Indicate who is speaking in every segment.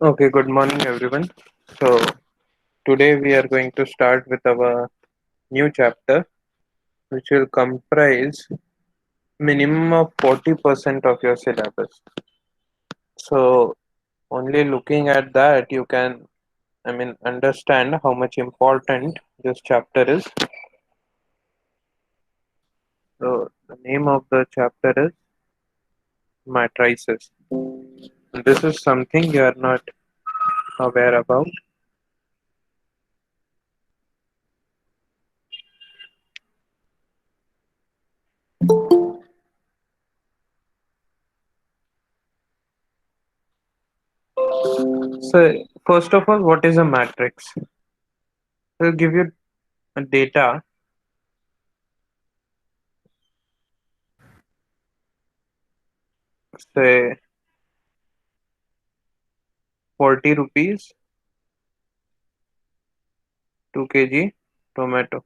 Speaker 1: Okay, good morning everyone. So, today we are going to start with our new chapter, which will comprise minimum of 40% of your syllabus. So, only looking at that, you can, understand how much important this chapter is. So, the name of the chapter is Matrices. This is something you are not aware about. So, first of all, what is a matrix? We'll give you a data, say 40 rupees, 2 kg tomato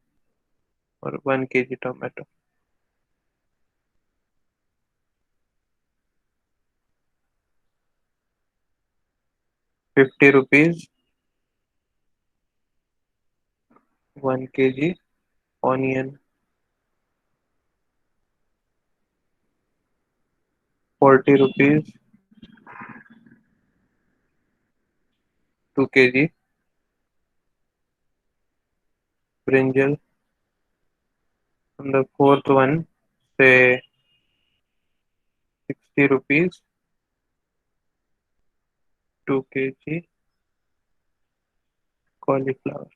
Speaker 1: or 1 kg tomato. 50 rupees, 1 kg onion. 40 rupees, 2 kg brinjal. And the fourth one, say 60 rupees, 2 kg cauliflower.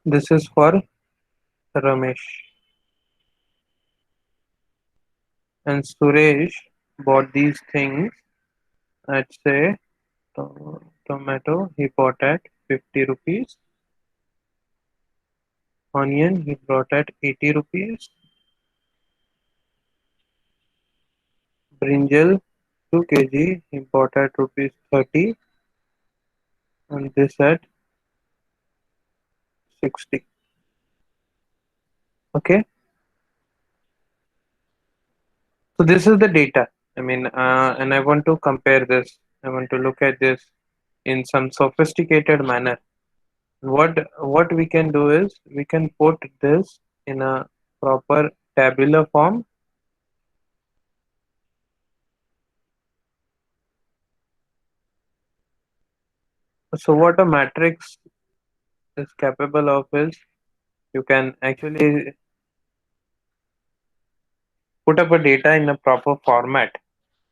Speaker 1: This is for Ramesh. And Suresh bought these things at, say, tomato he bought at 50 rupees. Onion he bought at 80 rupees. Brinjal 2 kg he bought at rupees 30, and this at 60. Okay, so this is the data. And I want to compare this. I want to look at this in some sophisticated manner. What we can do is we can put this in a proper tabular form. So what a matrix is capable of is you can actually put up a data in a proper format,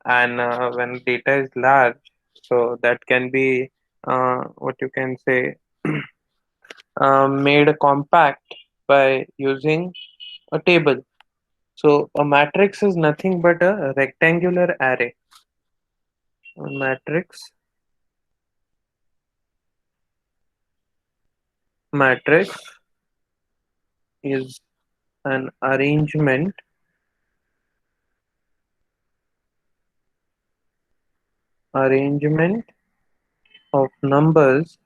Speaker 1: and when data is large, so that can be what you can say made compact by using a table. So a matrix is nothing but a rectangular array. A matrix is an arrangement of numbers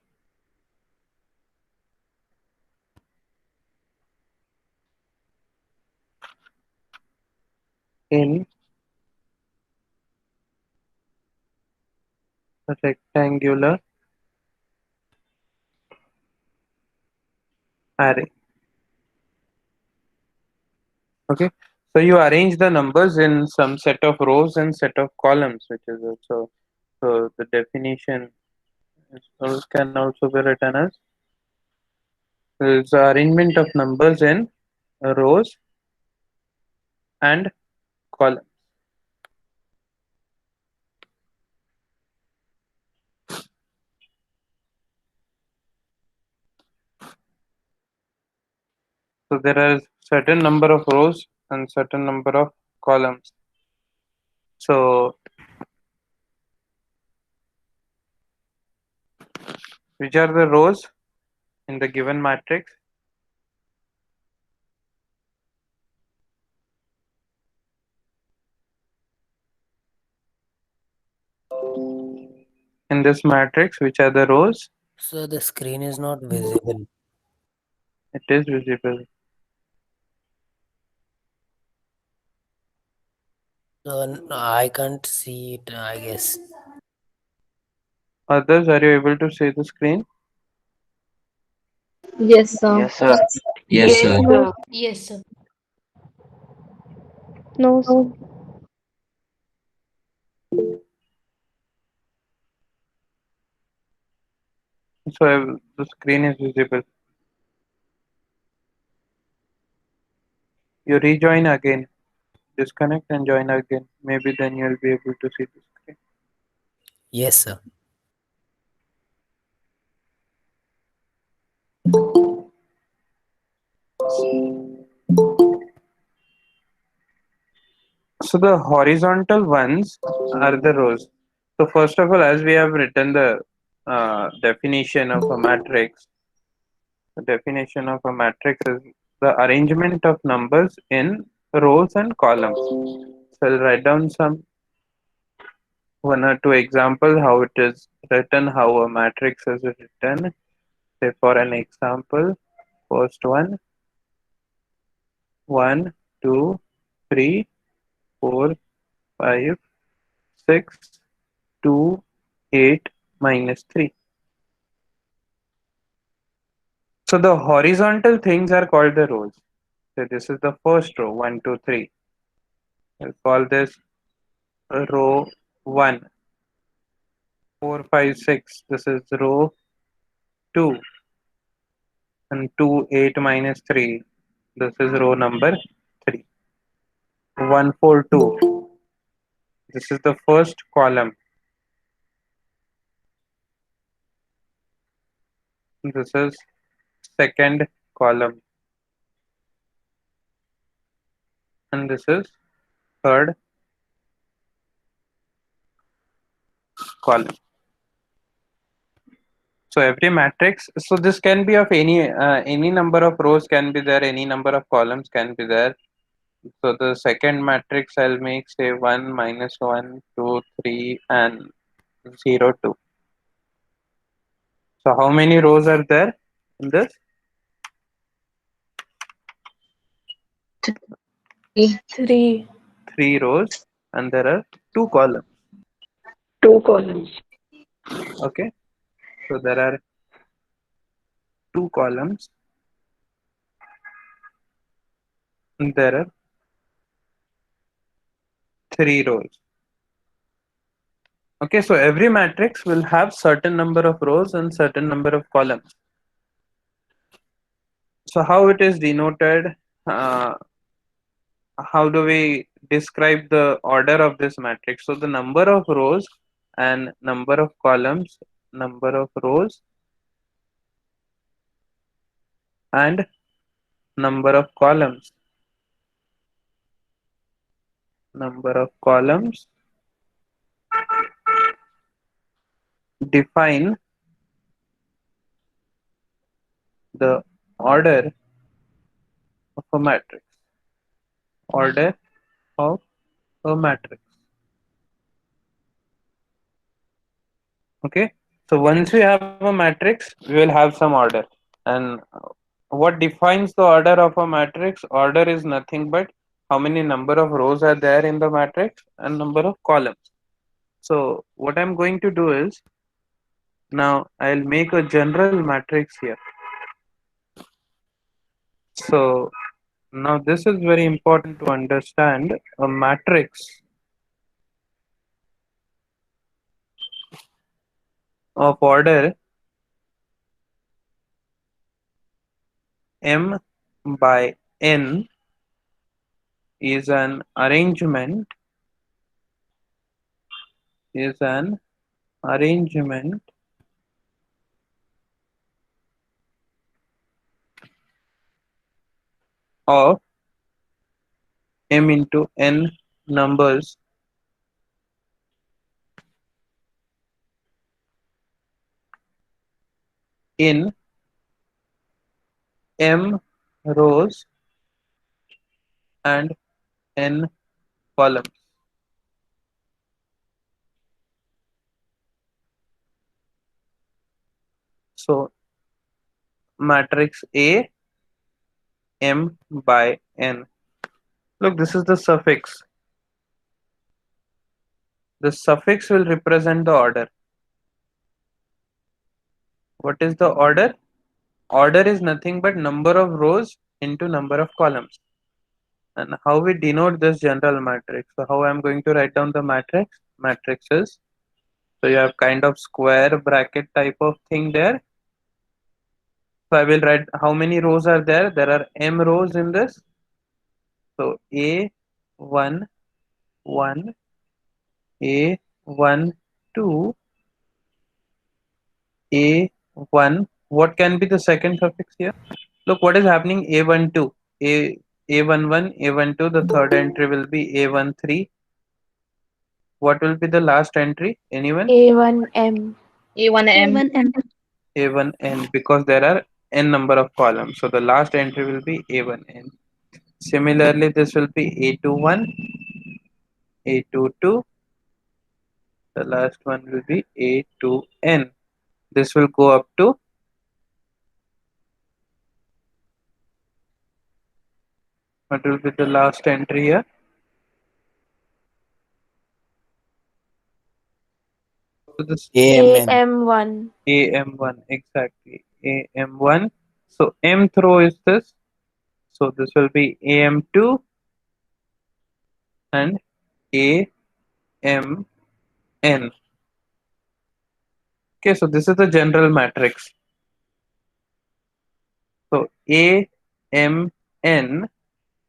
Speaker 1: in a rectangular array. Okay, so you arrange the numbers in some set of rows and set of columns, which is also, so the definition can also be written as is the arrangement of numbers in rows and columns. So there are certain number of rows and certain number of columns. So which are the rows in the given matrix? In this matrix, which are the rows?
Speaker 2: So the screen is not visible.
Speaker 1: It is visible.
Speaker 2: I can't see it, I guess.
Speaker 1: Others, are you able to see the screen?
Speaker 3: Yes, sir.
Speaker 4: Yes, sir.
Speaker 5: Yes, sir.
Speaker 3: No,
Speaker 5: Yes, sir.
Speaker 3: no, sir.
Speaker 1: So the screen is visible. You rejoin again, disconnect and join again. Maybe then you'll be able to see the screen.
Speaker 2: Yes, sir.
Speaker 1: So the horizontal ones are the rows. So first of all, as we have written the definition of a matrix, the definition of a matrix is the arrangement of numbers in rows and columns. So I'll write down some one or two examples how it is written, how a matrix is written. Say for an example, first one, 1, 2, 3, 4, 5, 6, 2, 8, minus 3. So the horizontal things are called the rows. So this is the first row, 1, 2, 3. We'll call this row 1. 4, 5, 6. This is row 2. And 2, 8, minus 3. This is row number 3. 1, 4, 2. This is the first column. This is second column. And this is third column. So every matrix, so this can be of any number of rows can be there, any number of columns can be there. So the second matrix I'll make say 1, minus 1, 2, 3, and 0, 2. So how many rows are there in this?
Speaker 5: Three.
Speaker 1: 3 rows, and there are 2 columns.
Speaker 3: Two columns.
Speaker 1: Okay, so there are 2 columns, and there are 3 rows. Okay, so every matrix will have certain number of rows and certain number of columns. So how it is denoted? Uh, how do we describe the order of this matrix? So the number of rows and number of columns, number of rows and number of columns, number of columns define the order of a matrix. Order of a matrix. Okay. So once we have a matrix, we will have some order. And what defines the order of a matrix? Order is nothing but how many number of rows are there in the matrix and number of columns. So what I'm going to do is now I'll make a general matrix here. So now this is very important to understand. A matrix of order m by n is an arrangement is an arrangement of m into n numbers in m rows and n columns. So matrix A m by n. Look, this is the suffix. The suffix will represent the order. What is the order? Order is nothing but number of rows into number of columns. And how we denote this general matrix? So how I'm going to write down the matrix? Matrices. So you have kind of square bracket type of thing there. So I will write how many rows are there. There are m rows in this. So A1, 1, A1, 2, A1. What can be the second suffix here? Look what is happening. A12, A11, A12. The third entry will be A13. What will be the last entry? Anyone?
Speaker 5: A1M.
Speaker 3: A1M.
Speaker 4: A1M.
Speaker 1: A1n, because there are n number of columns. So the last entry will be A1n. Similarly, this will be A21, A22. The last one will be A2n. This will go up to, what will be the last entry here? So this
Speaker 2: AMN.
Speaker 5: AM1.
Speaker 1: AM1, exactly. AM1. So mth row is this. So this will be AM2 and AMN. Okay, so this is the general matrix. So AMN,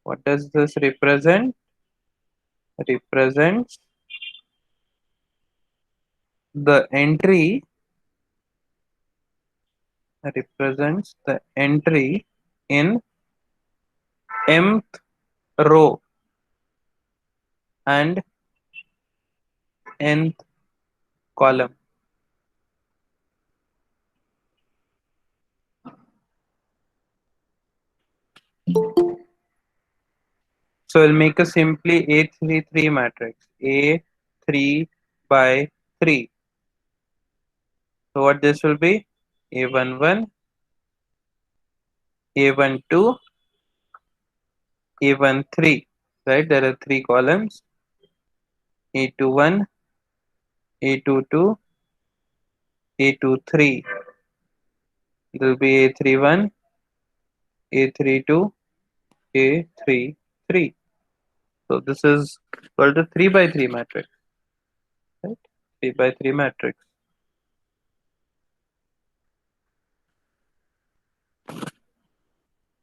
Speaker 1: what does this represent? Represents the entry, represents the entry in mth row and nth column. So we'll make a simply A33 matrix. A3 by 3. So what this will be? A11, A12, A13. Right? There are 3 columns. A21, A22, A23. It will be A31, A32, A33. So this is called a 3 by 3 matrix. Right? 3 by 3 matrix.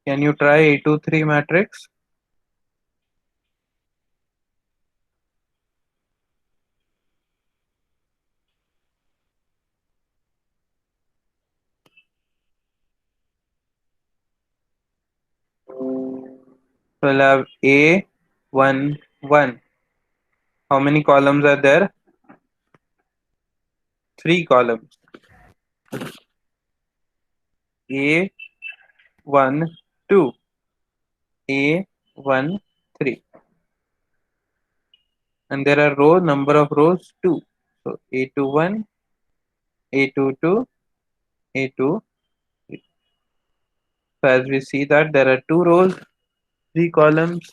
Speaker 1: Can you try A23 matrix? We'll have A1, 1. How many columns are there? 3 columns. A1, 2. A1, 3. And there are number of rows 2. So A21, A22, A2. So as we see that there are 2 rows, 3 columns.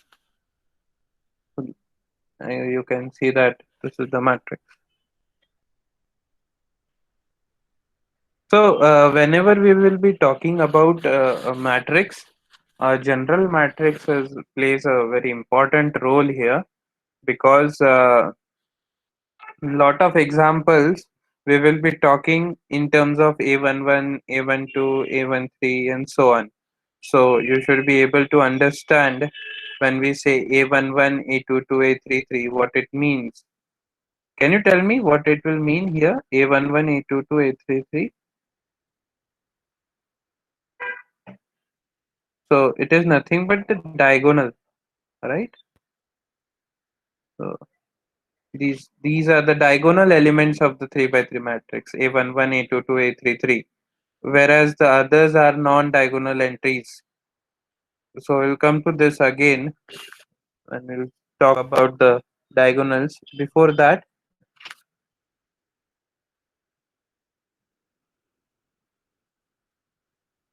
Speaker 1: You can see that this is the matrix. So whenever we will be talking about a matrix, a general matrix plays a very important role here, because lot of examples we will be talking in terms of A11, A12, A13 and so on. So you should be able to understand when we say A11, A22, A33 what it means. Can you tell me what it will mean here? A11, A22, A33. So it is nothing but the diagonal, right? So these are the diagonal elements of the 3 by 3 matrix, A11, A22, A33, whereas the others are non-diagonal entries. So we'll come to this again and we'll talk about the diagonals. Before that,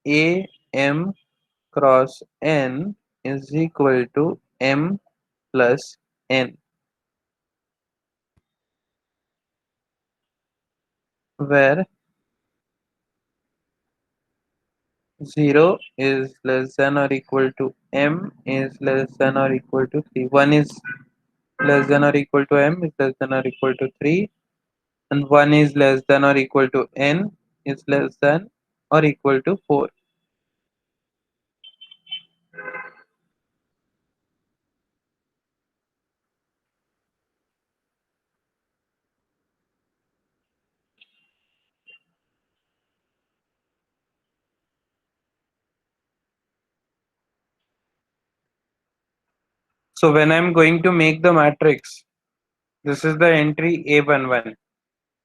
Speaker 1: A m cross n is equal to m plus n. where 0 is less than or equal to m is less than or equal to 3. 1 is less than or equal to m is less than or equal to 3, and 1 is less than or equal to n is less than or equal to 4. So when I'm going to make the matrix, this is the entry A11.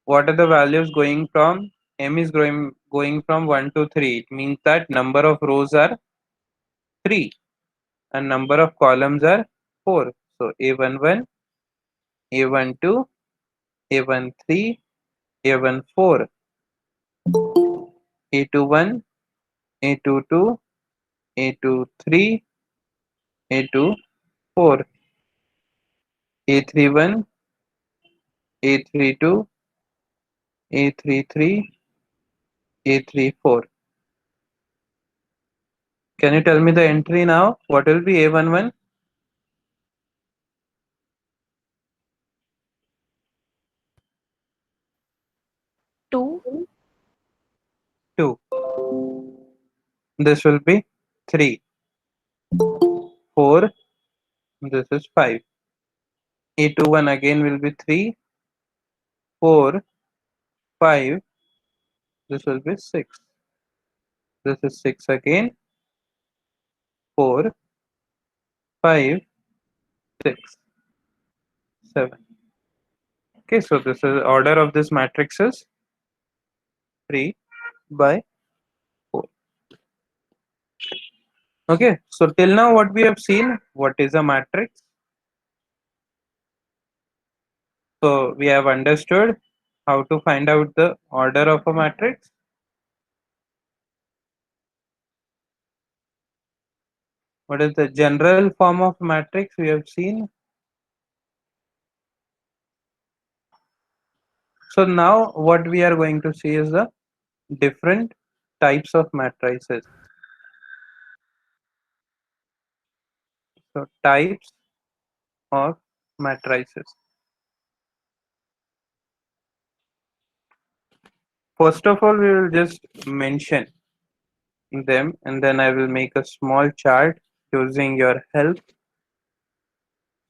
Speaker 1: What are the values going from? M is going from 1 to 3. It means that number of rows are 3 and number of columns are 4. So A11, A12, A13, A14, A21, A22, A23, A24, A31, A32, A33, A34. Can you tell me the entry now? What will be A11?
Speaker 5: 2.
Speaker 1: 2. This will be 3. 4. This is 5. A21 again will be 3. 4. 5. This will be 6. This is 6 again. 4. 5. 6. 7. Okay, so this is order of this matrix is 3 by 4. Okay, so till now what we have seen, what is a matrix? So we have understood how to find out the order of a matrix. What is the general form of matrix we have seen? So now what we are going to see is the different types of matrices. So types of matrices. First of all, we will just mention them and then I will make a small chart using your help.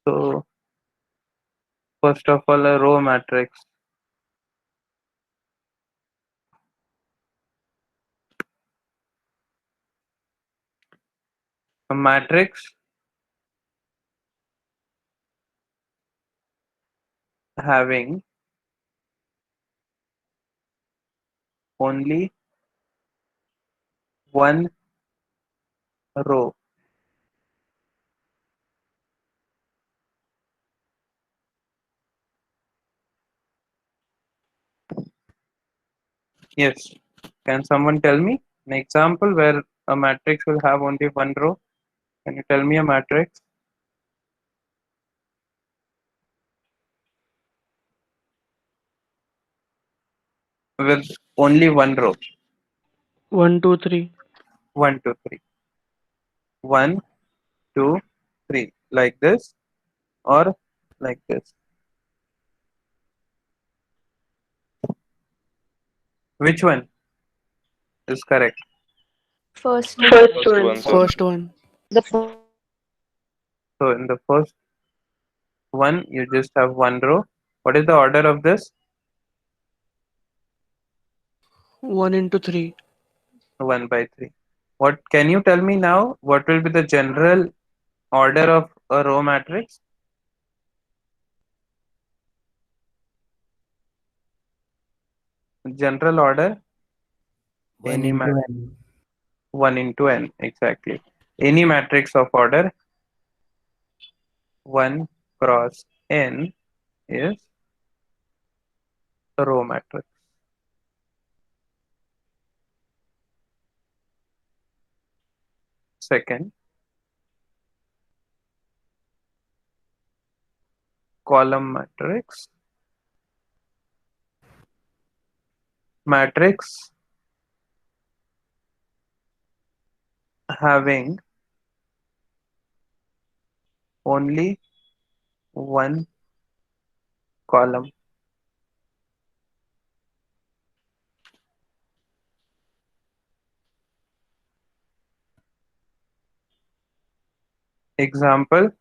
Speaker 1: So first of all, a row matrix. A matrix having only one row. Yes. Can someone tell me an example where a matrix will have only one row? Can you tell me a matrix with only one row?
Speaker 3: 1, 2, 3.
Speaker 1: 1, 2, 3. 1, 2, 3. Like this or like this. Which one is correct?
Speaker 5: First one.
Speaker 3: First one.
Speaker 4: First one,
Speaker 3: First
Speaker 4: sir.
Speaker 3: one.
Speaker 1: So in the first one, you just have one row. What is the order of this?
Speaker 3: 1 into 3.
Speaker 1: 1 by 3. What can you tell me now? What will be the general order of a row matrix? General order,
Speaker 2: 1
Speaker 1: any
Speaker 2: into
Speaker 1: matrix,
Speaker 2: n.
Speaker 1: 1 into n, exactly. Any matrix of order 1 cross n is a row matrix. Second, column matrix matrix having only one column. Example,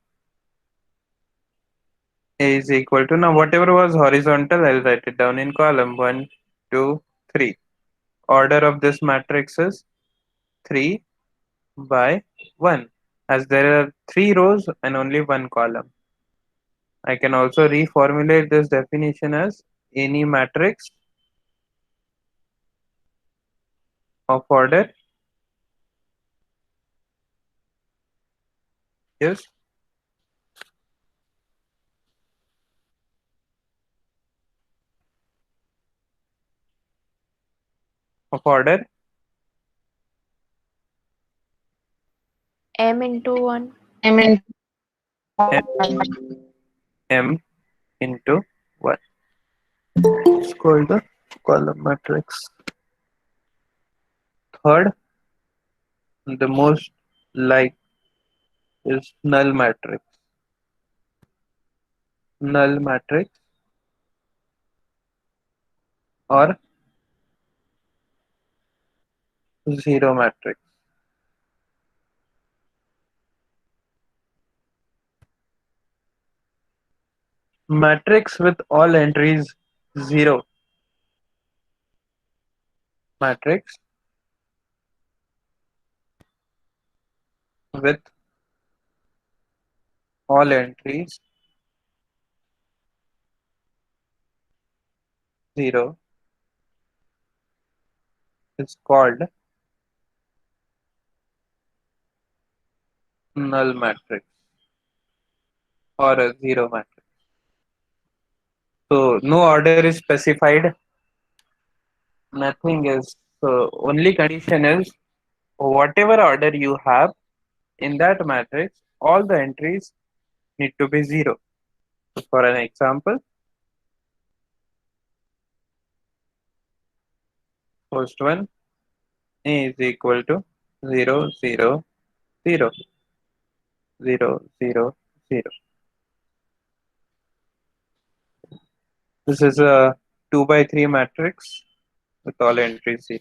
Speaker 1: A is equal to, now whatever was horizontal, I'll write it down in column 1, 2, 3. Order of this matrix is 3 by 1, as there are 3 rows and only one column. I can also reformulate this definition as any matrix of order is of order
Speaker 5: M into 1.
Speaker 1: m into 1. It's called the column matrix. Third, the most like is null matrix. Null matrix or zero matrix. Matrix with all entries 0. Matrix with all entries 0 is called null matrix or a zero matrix. So no order is specified. Nothing is. So only condition is whatever order you have in that matrix, all the entries need to be 0. So for an example, first one, A is equal to 0, 0, 0, 0, 0, 0. This is a 2 by 3 matrix with all entries 0.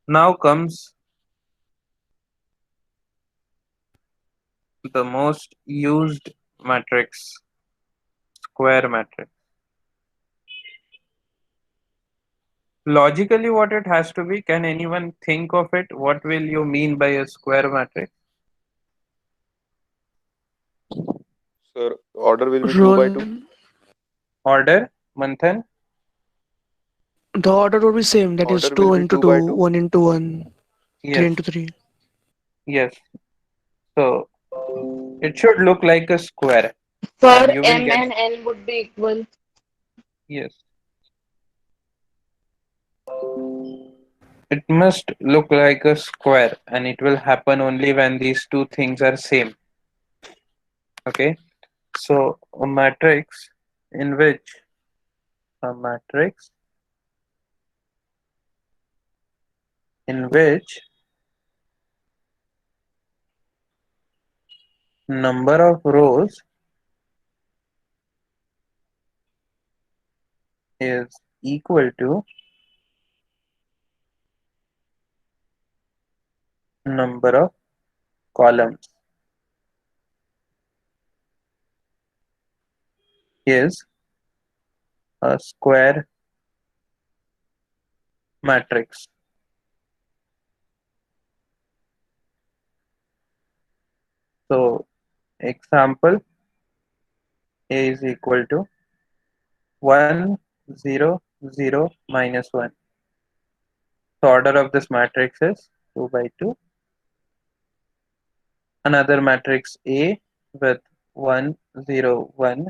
Speaker 1: Now comes the most used matrix, square matrix. Logically, what it has to be, can anyone think of it? What will you mean by a square matrix?
Speaker 4: Sir, order will be 2 by 2.
Speaker 3: Roll.
Speaker 1: Order, Manthan?
Speaker 3: The order would be same. That is
Speaker 4: Order will
Speaker 3: 2
Speaker 4: be
Speaker 3: into
Speaker 4: 2
Speaker 3: 2,
Speaker 4: by 2.
Speaker 3: 1 into 1, 3
Speaker 1: Yes,
Speaker 3: into 3.
Speaker 1: yes. So it should look like a square,
Speaker 6: For
Speaker 1: and you will
Speaker 6: M
Speaker 1: get,
Speaker 6: and N would be equal.
Speaker 1: yes. It must look like a square, and it will happen only when these two things are same. Okay. So a matrix in which a matrix in which number of rows is equal to number of columns is a square matrix. So example, A is equal to 1, 0, 0, minus 1. So order of this matrix is 2 by 2. Another matrix A with 1, 0, 1,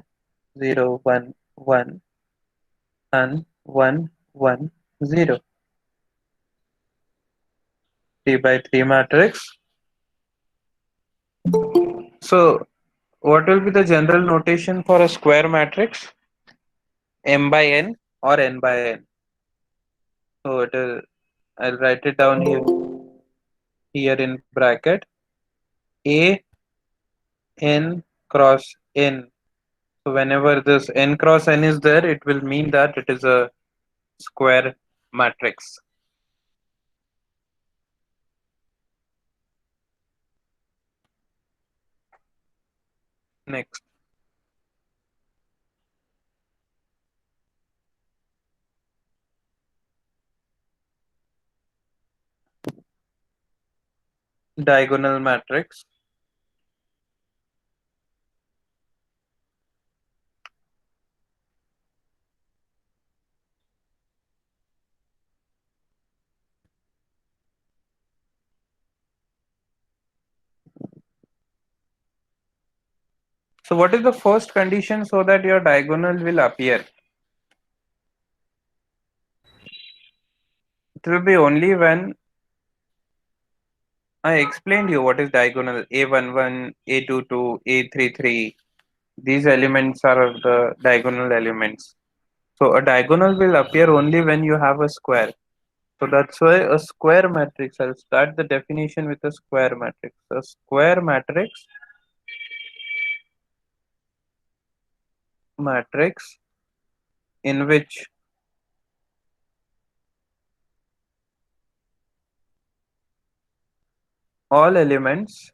Speaker 1: 0, 1, 1, and 1, 1, 0. 3 by 3 matrix So what will be the general notation for a square matrix? M by n or n by n. So it is, I'll write it down here in bracket. A n cross n. So whenever this n cross n is there, it will mean that it is a square matrix. Next, diagonal matrix. So what is the first condition so that your diagonal will appear? It will be only when I explained you what is diagonal. A11, A22, A33. These elements are the diagonal elements. So a diagonal will appear only when you have a square. So that's why a square matrix, I'll start the definition with a square matrix. A square matrix in which all elements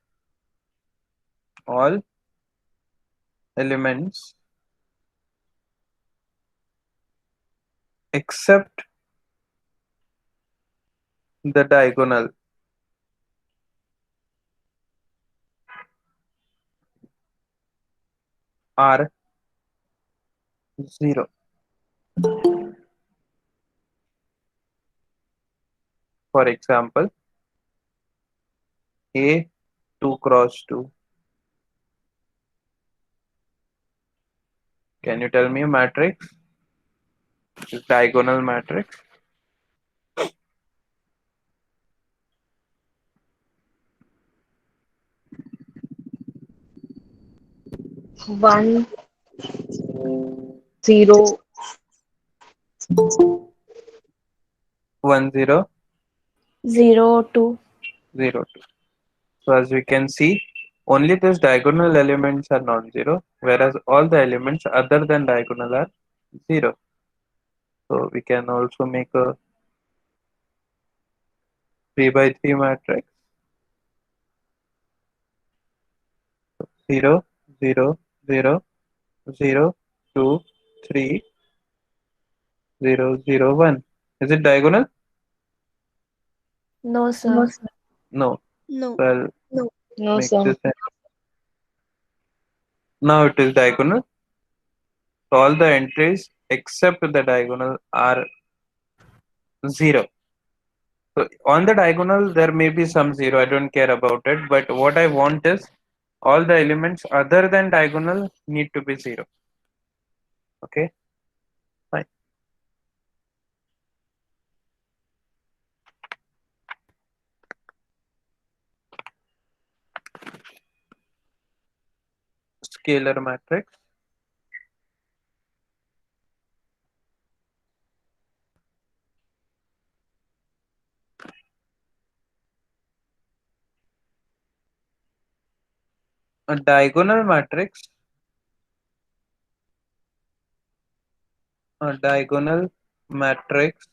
Speaker 1: except the diagonal are zero. For example, A 2 cross 2. Can you tell me a matrix? Is diagonal matrix?
Speaker 6: One, zero,
Speaker 1: 1 0
Speaker 5: 0, 2.
Speaker 1: 0 2. So as we can see, only these diagonal elements are non-zero, whereas all the elements other than diagonal are zero. So we can also make a 3 by 3 matrix. 0 0 0 0 2 3 0 0 1. Is it diagonal?
Speaker 5: No, sir.
Speaker 1: No.
Speaker 7: No.
Speaker 1: Well,
Speaker 6: no,
Speaker 1: make
Speaker 6: sir.
Speaker 1: this. Now it is diagonal. So all the entries except the diagonal are 0. So on the diagonal there may be some 0. I don't care about it. But what I want is all the elements other than diagonal need to be 0. Okay. Fine. Scalar matrix. A diagonal matrix. A diagonal matrix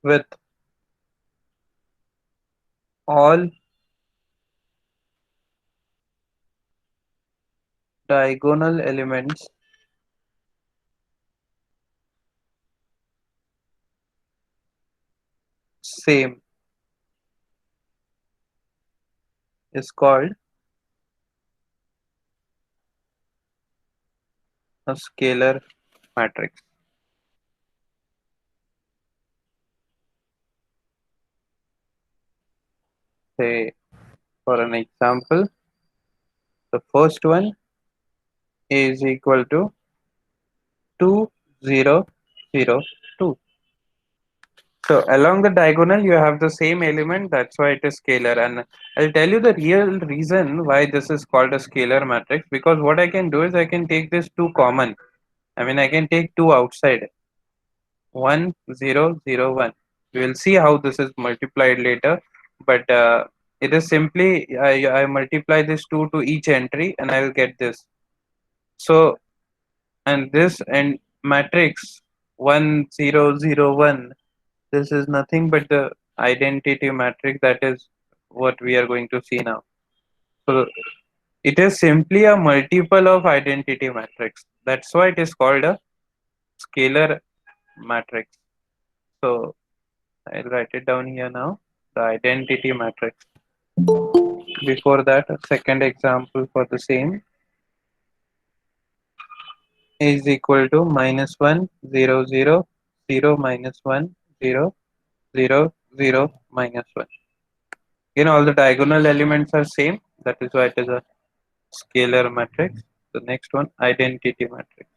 Speaker 1: with all diagonal elements same is called a scalar matrix. Say for an example, the first one is equal to 2 0 0 2. So along the diagonal, you have the same element. That's why it is scalar. And I'll tell you the real reason why this is called a scalar matrix. Because what I can do is I can take this two common. I mean, I can take two outside. 1 0 0 1. We will see how this is multiplied later, but it is simply I multiply this 2 to each entry and I will get this. So and this and matrix 1 0 0 1, this is nothing but the identity matrix. That is what we are going to see now. So it is simply a multiple of identity matrix. That's why it is called a scalar matrix. So I'll write it down here now. The identity matrix. Before that, a second example for the same is equal to minus 1, 0, 0, 0, minus 1, 0, 0, 0, minus 1. All the diagonal elements are same. That is why it is a scalar matrix. The next one, identity matrix.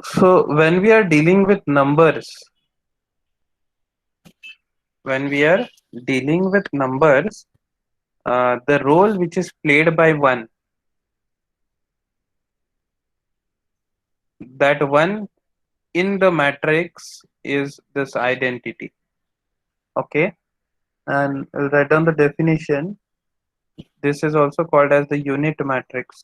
Speaker 1: So when we are dealing with numbers, when we are dealing with numbers, the role which is played by one, that one in the matrix is this identity. Okay, and I'll write down the definition. This is also called as the unit matrix.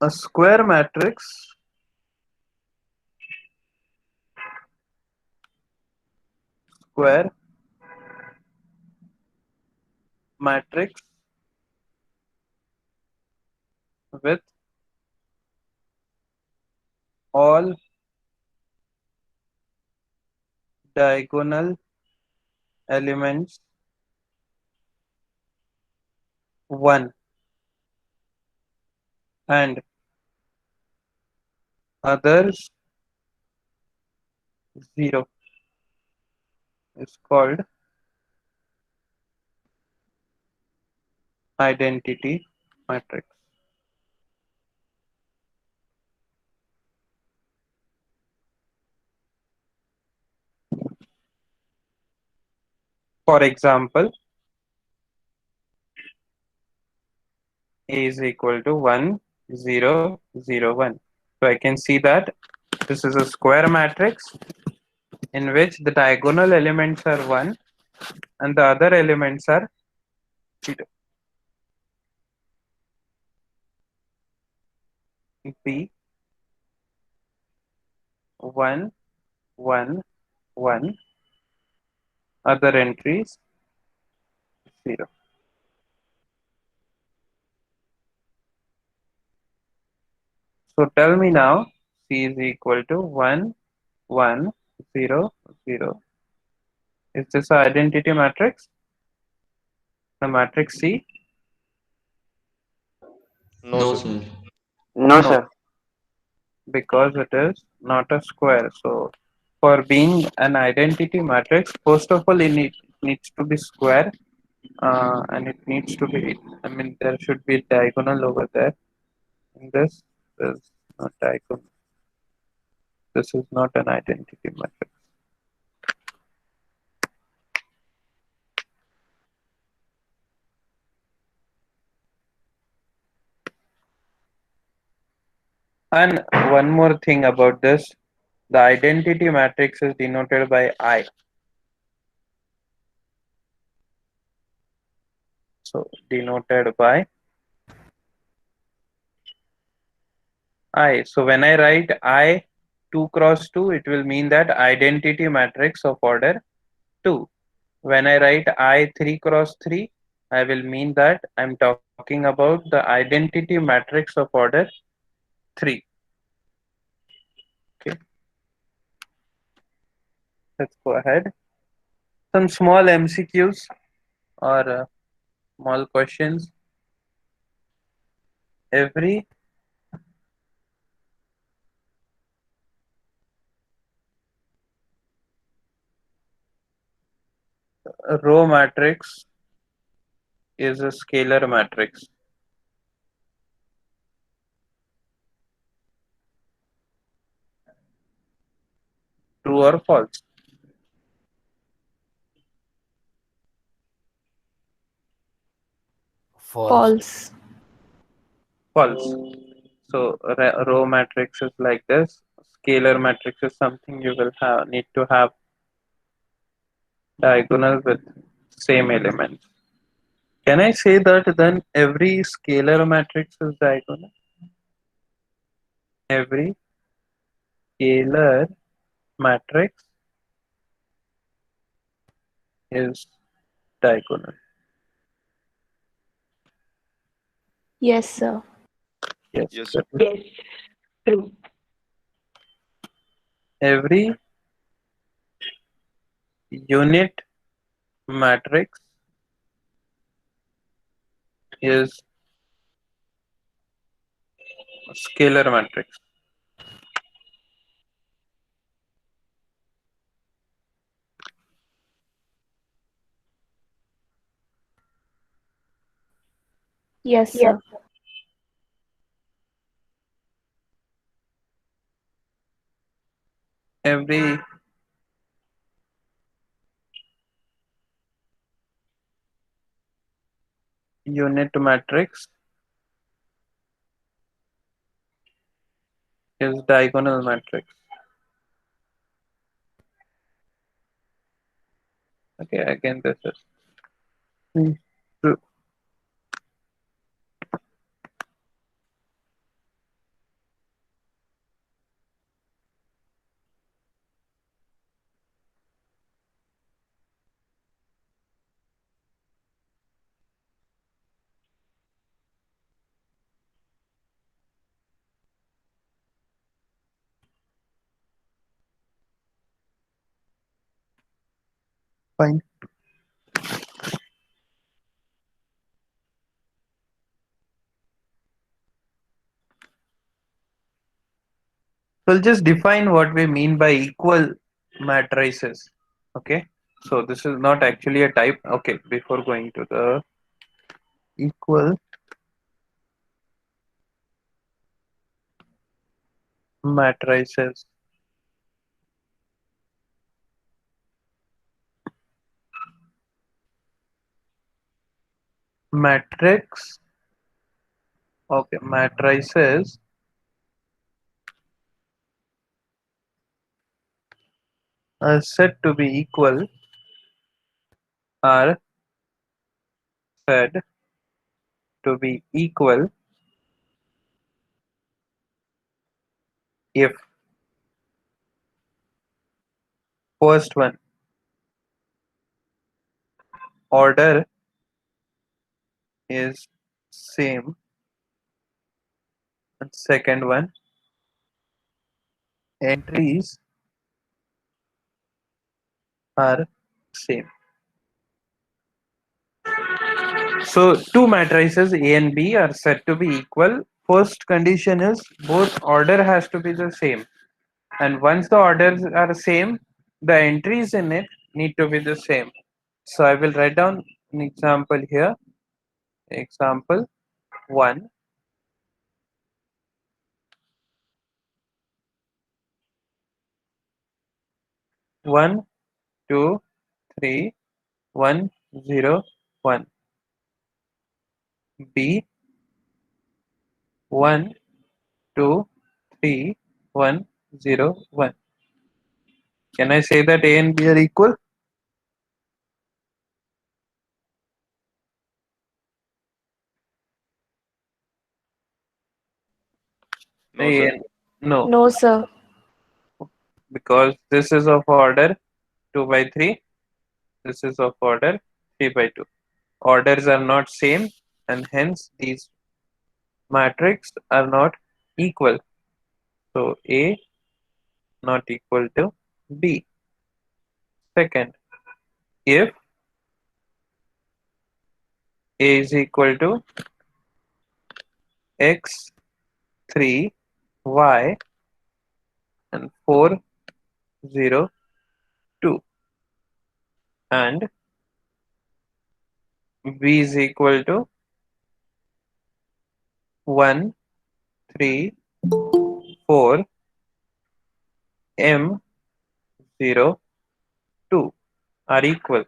Speaker 1: A square matrix square matrix with all diagonal elements 1 and others 0 is called identity matrix. For example, A is equal to 1 0 0 1. So I can see that this is a square matrix in which the diagonal elements are 1 and the other elements are 0. B 1 1 1, other entries 0. So tell me now, C is equal to 1 1 0 0. Is this an identity matrix? The matrix C?
Speaker 4: No,
Speaker 7: No,
Speaker 4: sir.
Speaker 7: sir.
Speaker 8: No,
Speaker 1: No,
Speaker 8: sir.
Speaker 1: because it is not a square. So for being an identity matrix, first of all, needs to be square, and it needs to be. I mean, there should be diagonal over there. In this, there's not diagonal. This is not an identity matrix. And one more thing about this, the identity matrix is denoted by I. So denoted by I. So when I write I 2 cross 2, it will mean that identity matrix of order 2. When I write I 3 cross 3, I will mean that I'm talking about the identity matrix of order 3. Okay, let's go ahead. Some small MCQs or small questions. Every row matrix is a scalar matrix. True or false?
Speaker 2: False.
Speaker 5: False.
Speaker 1: False. So row matrix is like this. Scalar matrix is something you will need to have diagonal with same elements. Can I say that then every scalar matrix is diagonal? Every scalar matrix is diagonal.
Speaker 5: Yes, sir.
Speaker 1: Yes.
Speaker 4: Yes, sir.
Speaker 6: Yes. True.
Speaker 1: Every unit matrix is scalar matrix.
Speaker 5: Yes,
Speaker 6: Yes.
Speaker 5: sir.
Speaker 1: Every unit matrix is diagonal matrix. Okay, again this is true. Fine. We'll just define what we mean by equal matrices. Okay, so this is not actually a type. Okay, before going to the equal matrices, matrix. Okay, matrices are said to be equal are said to be equal if first one order is same and second one entries are same. So two matrices A and B are said to be equal. First condition is both order has to be the same, and once the orders are same, the entries in it need to be the same. So I will write down an example here. Example 1, 1, 2, 3, 1, 0, 1. B 1, 2, 3, 1, 0, 1. Can I say that A and B are equal?
Speaker 4: no, sir.
Speaker 1: No,
Speaker 5: No, sir.
Speaker 1: because this is of order 2 by 3, this is of order 3 by 2. Orders are not same and hence these matrix are not equal. So A not equal to B. Second, if A is equal to x 3 y and 4 0 2 and V is equal to 1, 3, 4, M, 0, 2 are equal.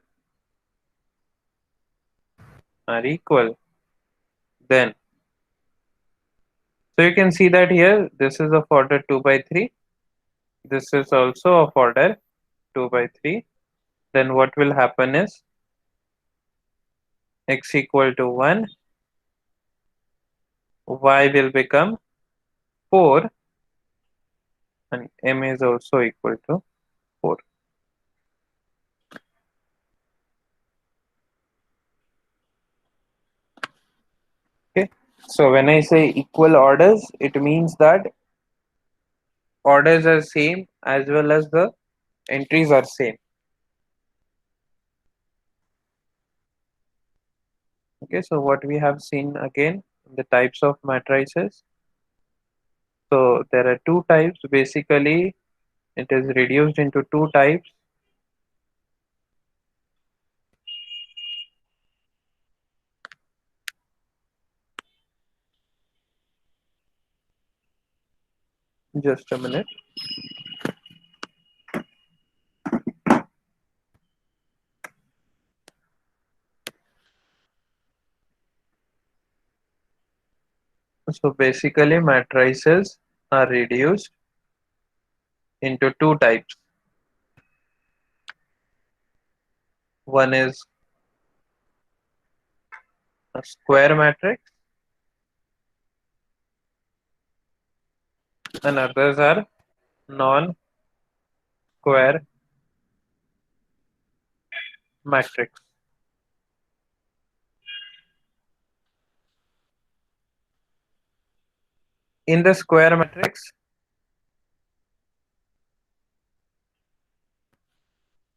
Speaker 1: Then, so you can see that here this is of order 2 by 3. This is also of order 2 by 3. Then what will happen is x equal to 1, y will become 4, and m is also equal to 4. Okay. So when I say equal orders, it means that orders are same as well as the entries are same. Okay, so what we have seen again, the types of matrices. So there are two types. Basically, it is reduced into two types. Just a minute. So basically, matrices are reduced into two types. One is a square matrix, and others are non-square matrix. In the square matrix,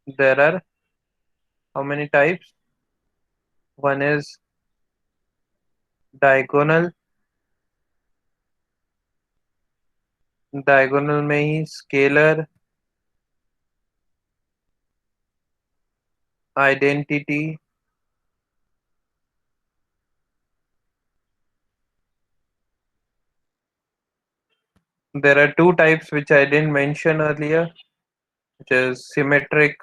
Speaker 1: there are how many types? One is diagonal. Diagonal में ही scalar, identity, there are two types which I didn't mention earlier, which is symmetric.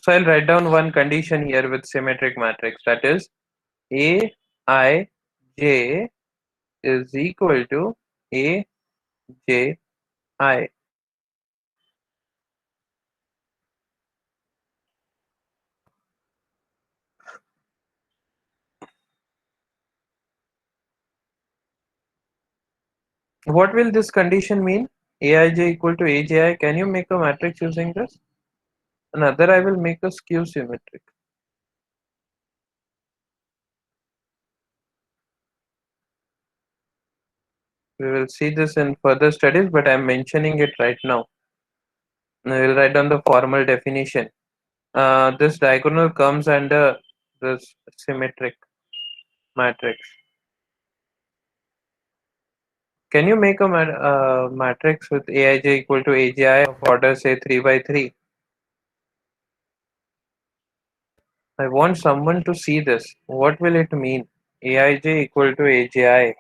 Speaker 1: So I'll write down one condition here with symmetric matrix, that is Aij is equal to Aji. What will this condition mean? Aij equal to Aji. Can you make a matrix using this? Another, I will make a skew symmetric. We will see this in further studies, but I'm mentioning it right now. I will write down the formal definition. This diagonal comes under this symmetric matrix. Can you make a matrix with Aij equal to Aji of order say 3 by 3? I want someone to see this. What will it mean? Aij equal to Aji.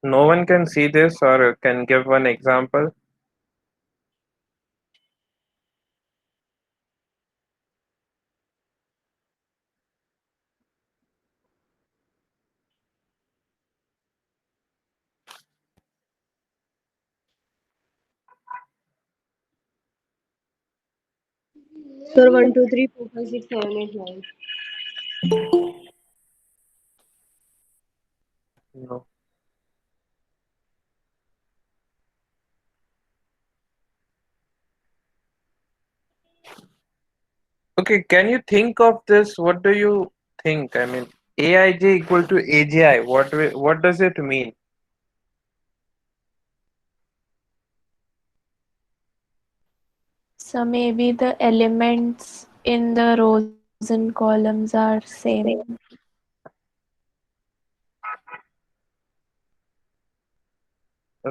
Speaker 1: No one can see this or can give one example.
Speaker 6: Sir, 1, 2, 3, 4, 5, 6, 7, 8, 9.
Speaker 1: No. Okay, can you think of this? What do you think? I mean, Aij equal to Abi. What does it mean?
Speaker 5: So maybe the elements in the rows and columns are same.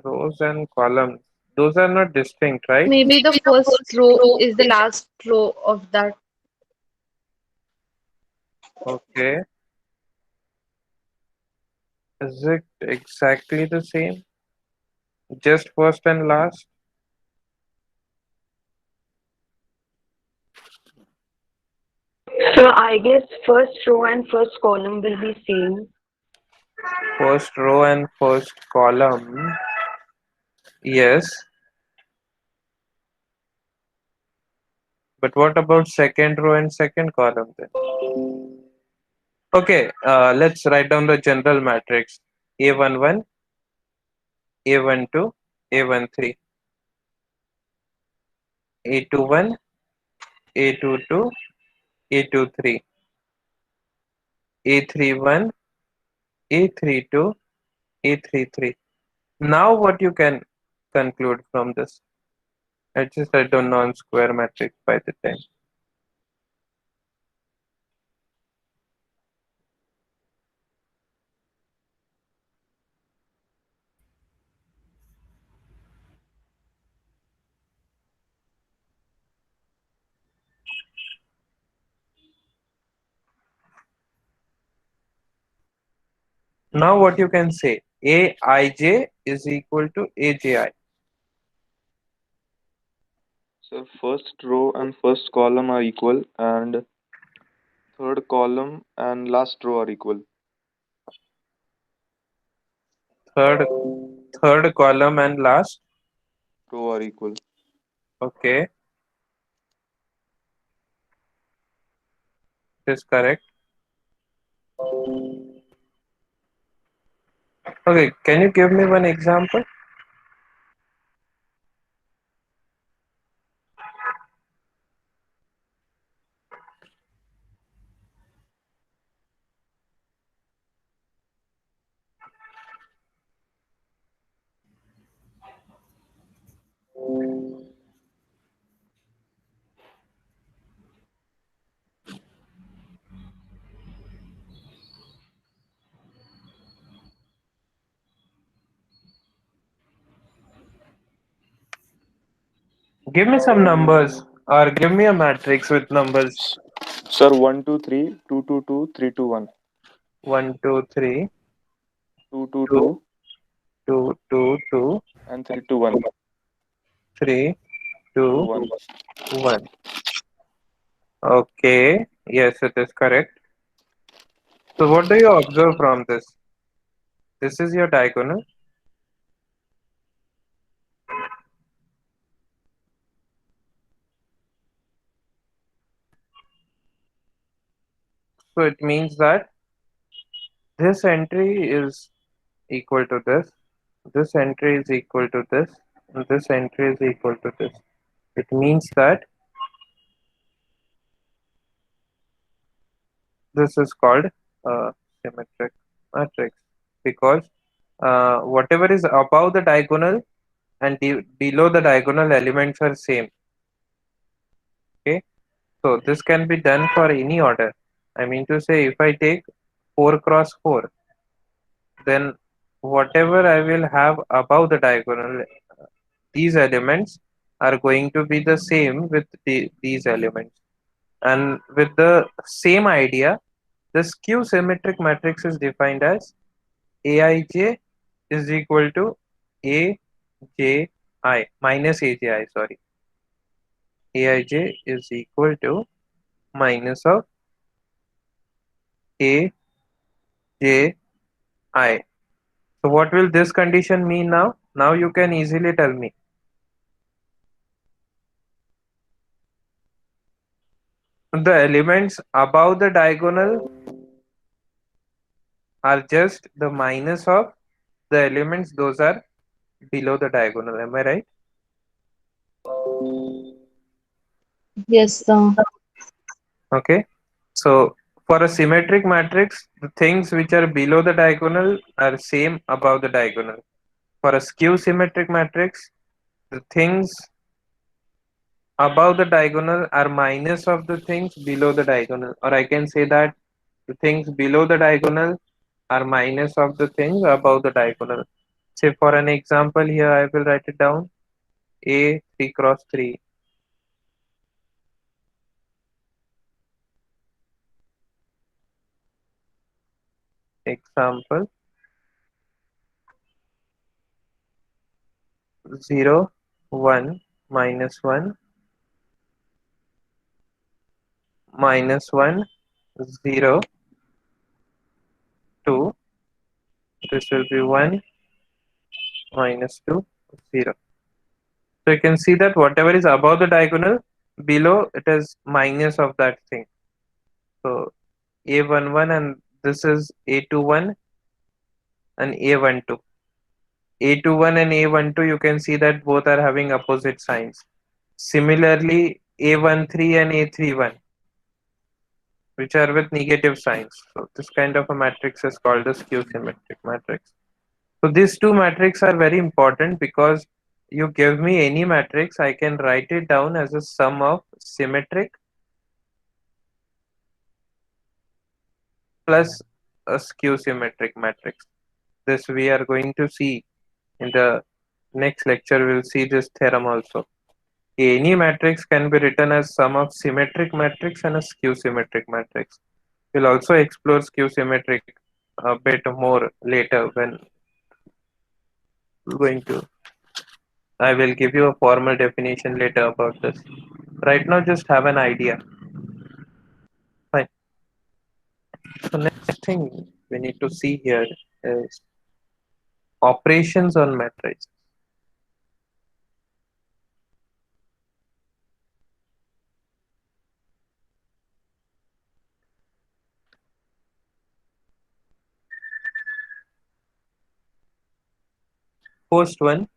Speaker 1: Rows and columns. Those are not distinct, right?
Speaker 6: Maybe the first row is the last row of that.
Speaker 1: Okay. Is it exactly the same? Just first and last?
Speaker 7: So I guess first row and first column will be same.
Speaker 1: First row and first column. Yes. But what about second row and second column then? Okay, let's write down the general matrix. A11, A12, A13, A21, A22, A23, A31, A32, A33. Now what you can conclude from this? I just write down non-square matrix by the time. Now what you can say? Aij is equal to Aji.
Speaker 4: So first row and first column are equal, and third column and last row are equal.
Speaker 1: Third third column and last.
Speaker 4: Row are equal.
Speaker 1: Okay, it is correct. Okay, can you give me one example? Give me some numbers or give me a matrix with numbers
Speaker 4: Sir, 1, 2, 3, 2, 2, 2, 3, 2, 1.
Speaker 1: 1, 2, 3,
Speaker 4: 2, 2,
Speaker 1: 2,
Speaker 4: 2,
Speaker 1: 2, 2, 2,
Speaker 4: and 3, 2, 1.
Speaker 1: 3,
Speaker 4: 2,
Speaker 1: 2,
Speaker 4: 1.
Speaker 1: 1. Okay, yes, it is correct. So what do you observe from this? This is your diagonal. So it means that this entry is equal to this entry is equal to this, and this entry is equal to this. It means that this is called symmetric matrix because whatever is above the diagonal and below the diagonal elements are same. Okay, so this can be done for any order. I mean to say, if I take 4 cross 4, then whatever I will have above the diagonal, these elements are going to be the same with these elements. And with the same idea, the skew symmetric matrix is defined as Aij is equal to Aj minus Aj, sorry. Aij is equal to minus of Aj. So what will this condition mean now? Now you can easily tell me. The elements above the diagonal are just the minus of the elements those are below the diagonal. Am I right?
Speaker 6: Yes, sir.
Speaker 1: Okay. So for a symmetric matrix, the things which are below the diagonal are same above the diagonal. For a skew symmetric matrix, the things above the diagonal are minus of the things below the diagonal, or I can say that the things below the diagonal are minus of the things above the diagonal. Say for an example here, I will write it down. A 3 cross 3. Example 0 1 minus 1 minus 1 0 2. This will be 1 minus 2 0. So you can see that whatever is above the diagonal, below it is minus of that thing. So A11 and this is A21 and A12. A21 and A12, you can see that both are having opposite signs. Similarly, A13 and A31, which are with negative signs. So this kind of a matrix is called a skew symmetric matrix. So these two matrices are very important because you give me any matrix, I can write it down as a sum of symmetric plus a skew symmetric matrix. This we are going to see in the next lecture. We'll see this theorem also. Any matrix can be written as sum of symmetric matrix and a skew symmetric matrix. We'll also explore skew symmetric a bit more later when we're going to. I will give you a formal definition later about this. Right now, just have an idea. Fine. So next thing we need to see here is operations on matrices. First one,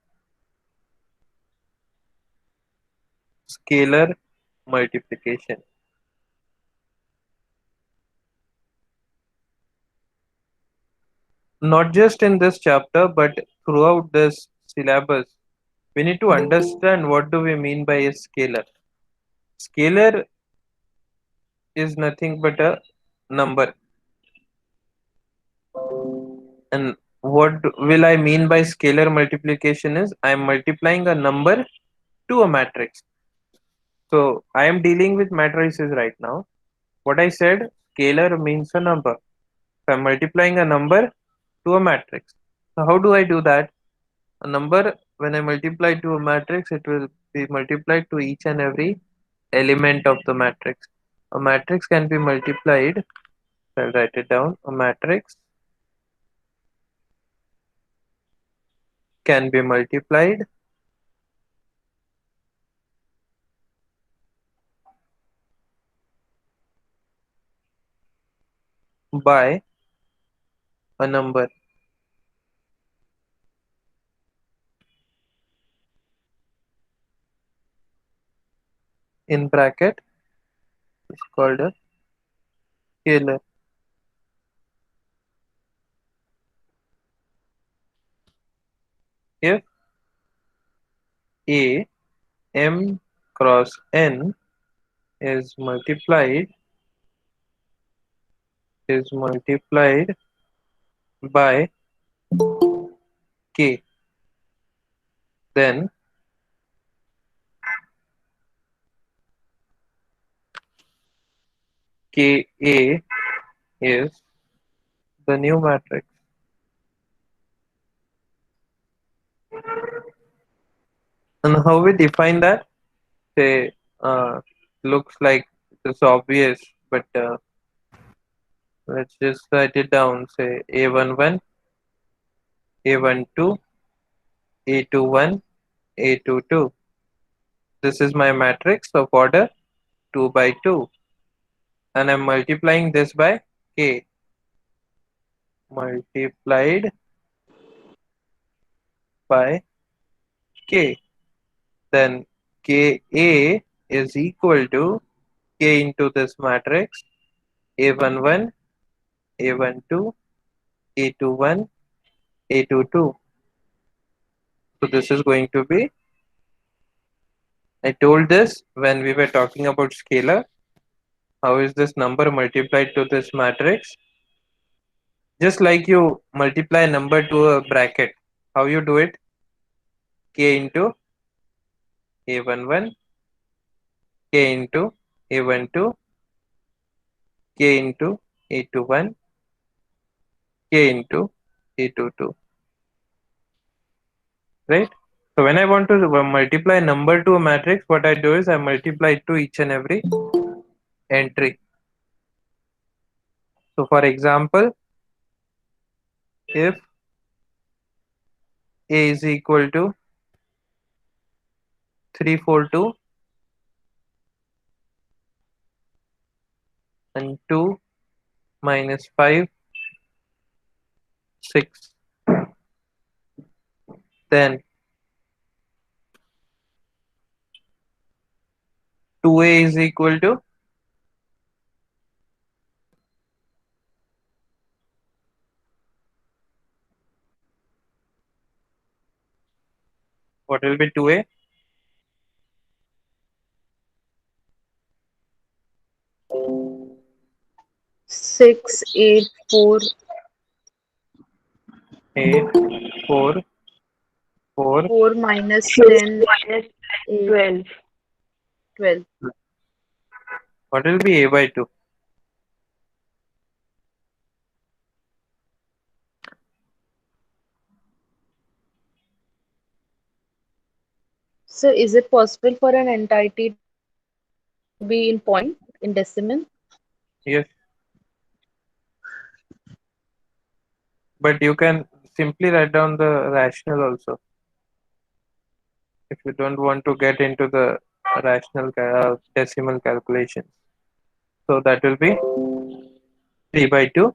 Speaker 1: scalar multiplication. Not just in this chapter, but throughout this syllabus, we need to understand what do we mean by a scalar. Scalar is nothing but a number. And what will I mean by scalar multiplication is I am multiplying a number to a matrix. So I am dealing with matrices right now. What I said, scalar means a number. So I'm multiplying a number to a matrix. So how do I do that? A number, when I multiply to a matrix, it will be multiplied to each and every element of the matrix. A matrix can be multiplied, I'll write it down. A matrix can be multiplied by a number. In bracket, it's called a scalar. If A m cross n is multiplied by k, then ka is the new matrix. And how we define that? Say, looks like it's obvious, but let's just write it down. Say A11, A12, A21, A22. This is my matrix of order 2 by 2. and I'm multiplying this by k multiplied by k, then Ka is equal to k into this matrix A11, A12, A21, A22. So this is going to be, I told this when we were talking about scalar. How is this number multiplied to this matrix? Just like you multiply a number to a bracket. How you do it? K into A11, K into A12, K into A21, K into A22. Right? So when I want to multiply a number to a matrix, what I do is I multiply it to each and every entry. So for example, if A is equal to 342 and 2 minus 5, 6, then 2A is equal to, what will be 2A?
Speaker 6: 6, 8, 4,
Speaker 1: 8, 4, 4.
Speaker 6: 4 minus
Speaker 7: 6
Speaker 6: 10,
Speaker 7: minus
Speaker 6: 8,
Speaker 7: 12.
Speaker 6: 12.
Speaker 1: What will be A by 2?
Speaker 6: So is it possible for an entity to be in point, in decimal?
Speaker 1: Yes, but you can simply write down the rational also if you don't want to get into the rational decimal calculations. So that will be 3 by 2,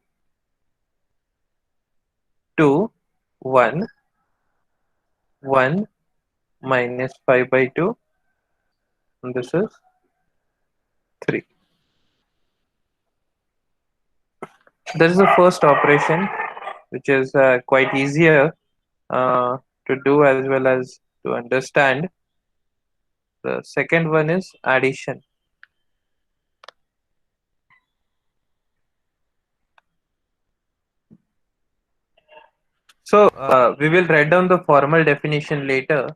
Speaker 1: 2, 1, 1 minus 5 by 2, and this is 3. That is the first operation, which is quite easier to do as well as to understand. The second one is addition. So we will write down the formal definition later.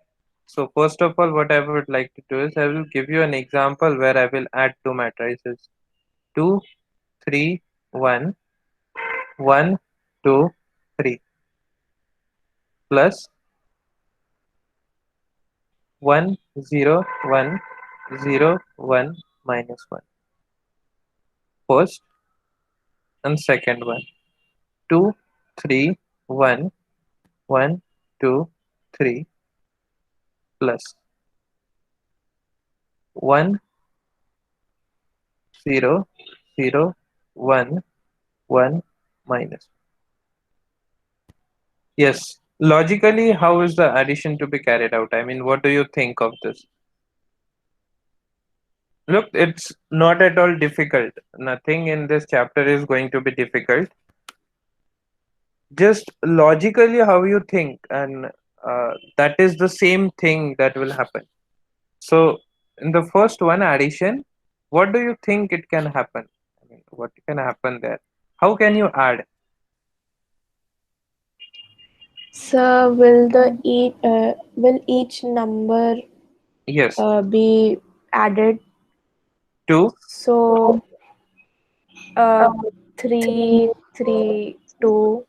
Speaker 1: So first of all, what I would like to do is I will give you an example where I will add two matrices: 2, 3, 1, 1, 2, 3, plus 1, 0, 1, 0, 1, minus 1. First and second one: 2, 3, 1, 1, 2, 3, plus 1, 0, 0, 1, 1, minus. Yes. Logically, how is the addition to be carried out? I mean, what do you think of this? Look, it's not at all difficult. Nothing in this chapter is going to be difficult. Just logically, how you think, and that is the same thing that will happen. So, in the first one, addition, what do you think it can happen? I mean, what can happen there? How can you add?
Speaker 5: So will each number
Speaker 1: Yes,
Speaker 5: be added?
Speaker 1: two,
Speaker 5: So uh, 3, 3, 2,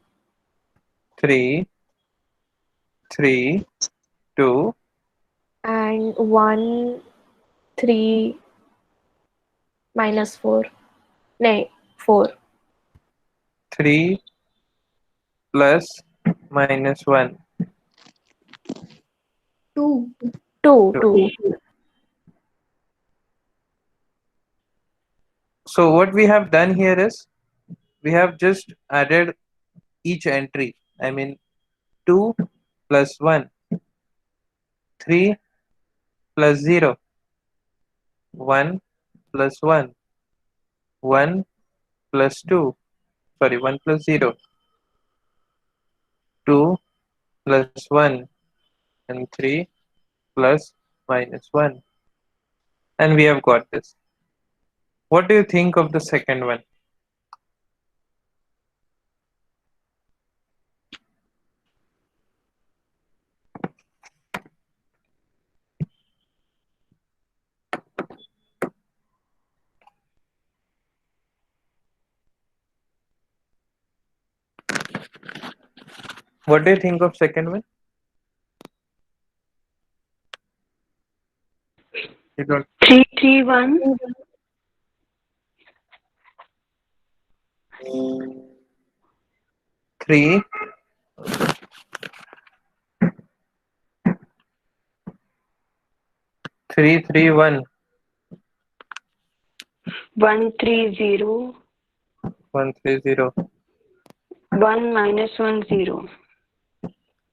Speaker 1: three, three, two,
Speaker 5: and 1, 3 minus 4. No, 4.
Speaker 1: three plus minus one.
Speaker 6: 2.
Speaker 5: 2,
Speaker 1: Two.
Speaker 5: 2.
Speaker 1: So what we have done here is we have just added each entry. I mean 2 plus 1, 3 plus 0, 1 plus 1, 1 plus 2, sorry, 1 plus 0, 2 plus 1, and 3 plus minus 1. And we have got this. What do you think of the second one? What do you think of second one? You don't.
Speaker 7: 331.
Speaker 1: 3, 3, 3, 1,
Speaker 7: 130.
Speaker 1: 1, 3, 0.
Speaker 7: 1 minus 1 0.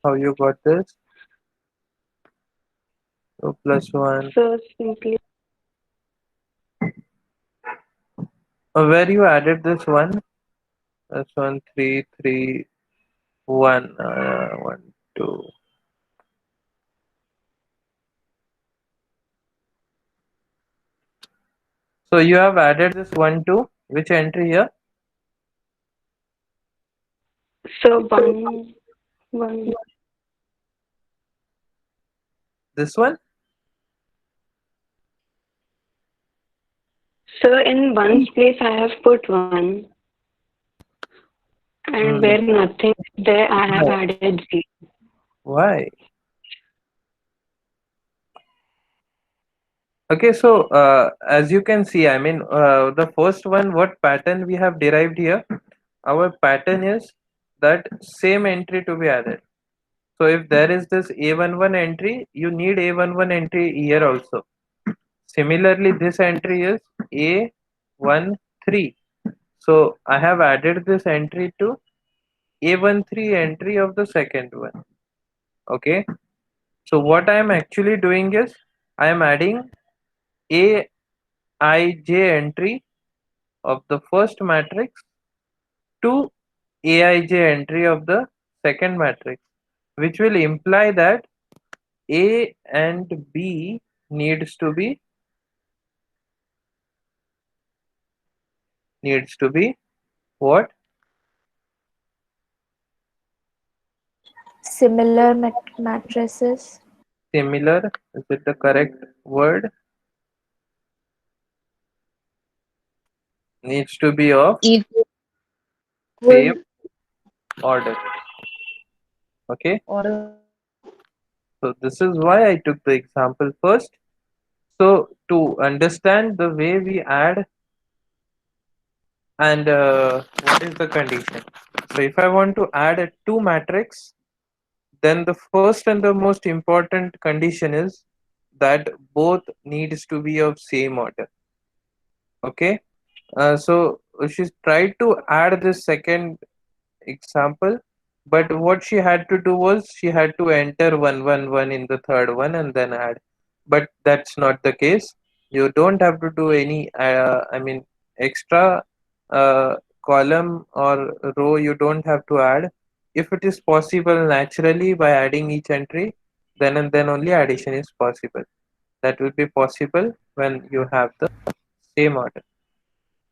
Speaker 1: How you got this? 2 plus 1.
Speaker 7: So simply
Speaker 1: Where you added this one? That's 1, 3, 3, 1, 1, 2. So you have added this 1 to which entry here?
Speaker 7: so 1 1.
Speaker 1: This one?
Speaker 7: So in one's place I have put 1, and
Speaker 1: Hmm.
Speaker 7: where nothing is there I have
Speaker 1: Why?
Speaker 7: added 0.
Speaker 1: Why? Okay, so as you can see, I mean, the first one, what pattern we have derived here? Our pattern is that same entry to be added. So if there is this A11 entry, you need A11 entry here also. Similarly, this entry is A13. So I have added this entry to A13 entry of the second one. Okay. So what I am actually doing is I am adding Aij entry of the first matrix to Aij entry of the second matrix, which will imply that A and B needs to be what?
Speaker 5: Similar matrices.
Speaker 1: Similar. Is it the correct word? Needs to be of
Speaker 6: Equal
Speaker 1: same order. Okay.
Speaker 6: order.
Speaker 1: So this is why I took the example first. So to understand the way we add and what is the condition. So if I want to add a two matrix, then the first and the most important condition is that both needs to be of same order. Okay. So she tried to add this second example, but what she had to do was she had to enter 111 in the third one and then add. But that's not the case. You don't have to do any I mean extra uh, column or row. You don't have to add. If it is possible naturally by adding each entry, then and then only addition is possible. That will be possible when you have the same order.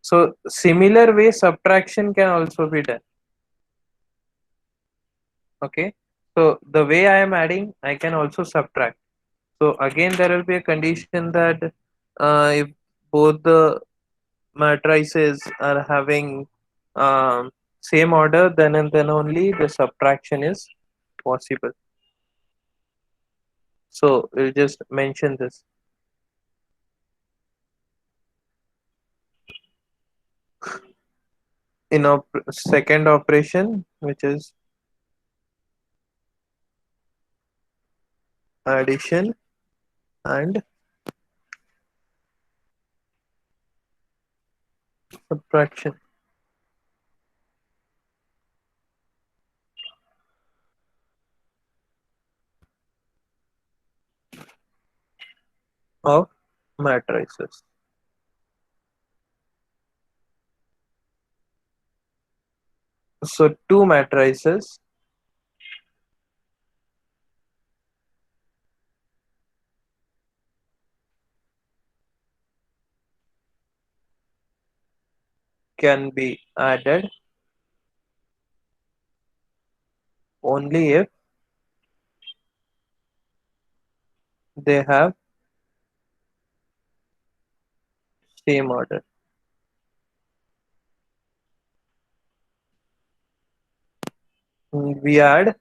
Speaker 1: So similar way subtraction can also be done. Okay, so the way I am adding, I can also subtract. So again, there will be a condition that if both the matrices are having same order, then and then only the subtraction is possible. So we'll just mention this. In second operation, which is addition and subtraction of matrices. So two matrices can be added only if they have same order. We add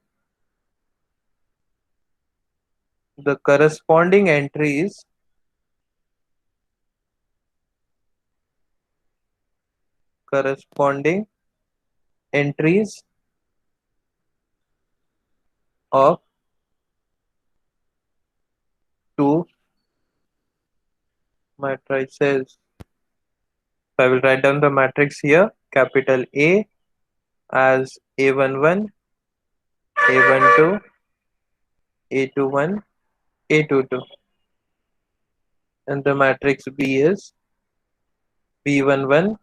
Speaker 1: the corresponding entries of two matrices. So I will write down the matrix here, capital A as A11, A12, A21, A22, and the matrix B is B11,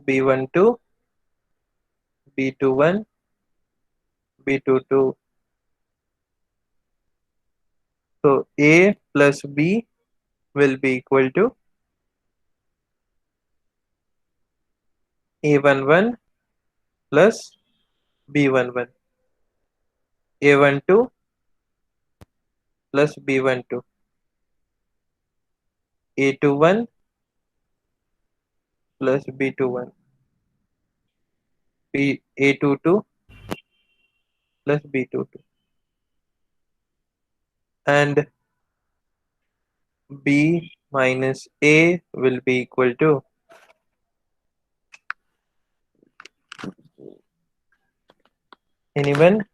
Speaker 1: B12, B21, B22. So A plus B will be equal to A11 plus B11, A12 plus B12, A21 plus B21, A22 plus B22, and B minus A will be equal to anyone?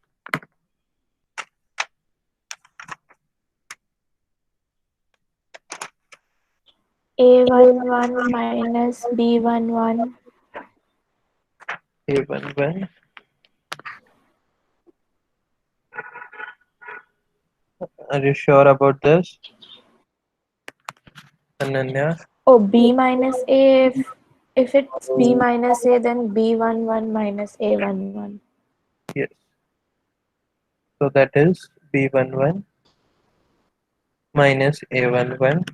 Speaker 5: A11 minus B11.
Speaker 1: A11. Are you sure about this, Ananya?
Speaker 5: Oh, B minus A. If it's B minus A, then B11 minus A11.
Speaker 1: Yes. So that is B11 minus A11,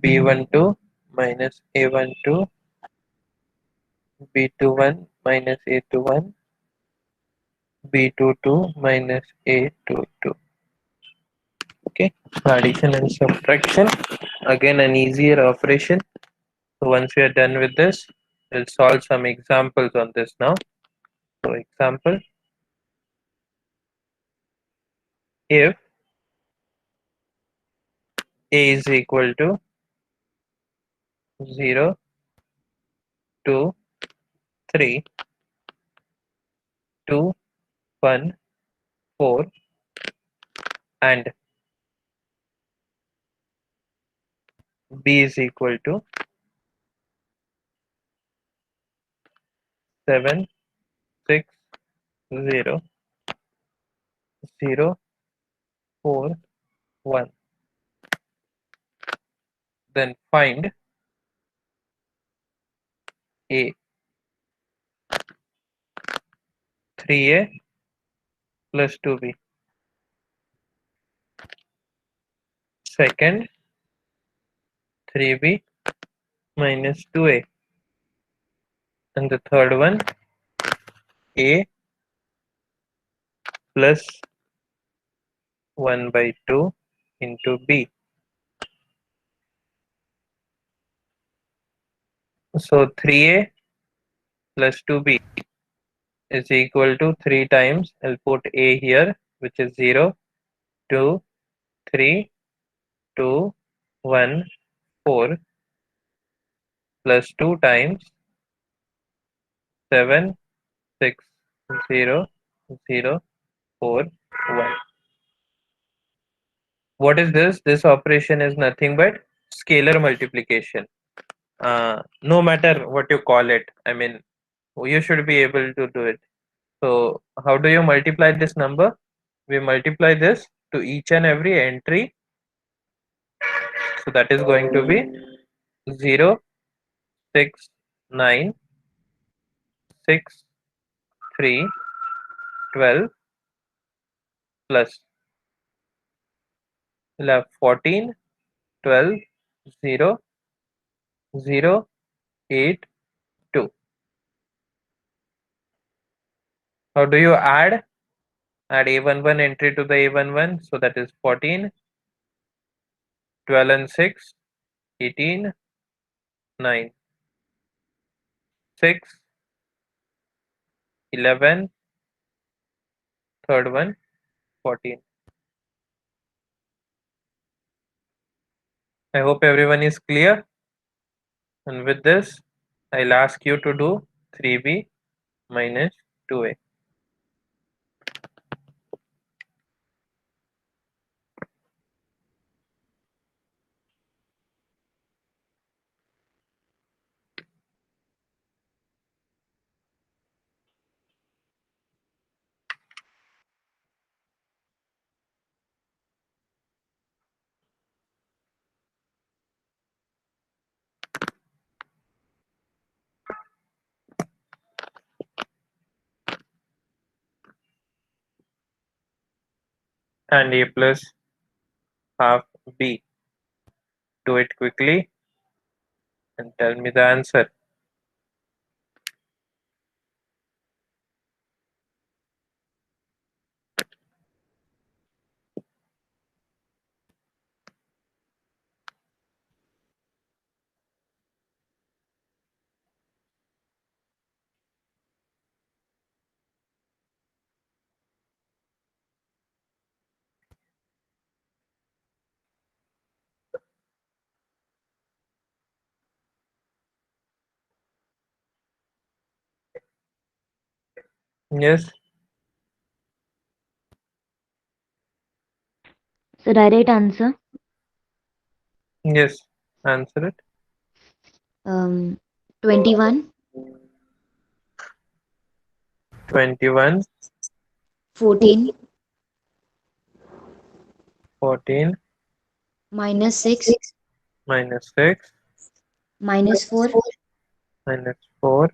Speaker 1: B12 minus A12, B21 minus A21, B22 minus A22. Okay. Addition and subtraction. Again, an easier operation. So once we are done with this, we'll solve some examples on this now. So example, if A is equal to 0, 2, 3, 2, 1, 4, and B is equal to 7, 6, 0, 0, 4, 1. Then find A, 3A plus 2B. Second, 3B minus 2A. And the third one, A plus 1 by 2 into B. So 3A plus 2B is equal to 3 times, I'll put A here, which is 0, 2, 3, 2, 1, 4, plus 2 times 7, 6, 0, 0, 4, 1. What is this? This operation is nothing but scalar multiplication. no matter what you call it. I mean, you should be able to do it. So how do you multiply this number? We multiply this to each and every entry. So that is going to be 0, 6, 9, 6, 3, 12 plus. We'll have 14, 12, 0, 0, 8, 2. How do you add? Add A11 entry to the A11. So that is 14, 12 and 6, 18, 9, 6, 11, third one, 14. I hope everyone is clear. And with this, I'll ask you to do 3b minus 2a. And a plus half b. Do it quickly and tell me the answer. Yes,
Speaker 8: So direct answer,
Speaker 1: yes, answer it.
Speaker 8: 21,
Speaker 1: 21,
Speaker 8: 14,
Speaker 1: 14,
Speaker 8: minus 6,
Speaker 1: minus 6,
Speaker 8: minus 4,
Speaker 1: minus 4,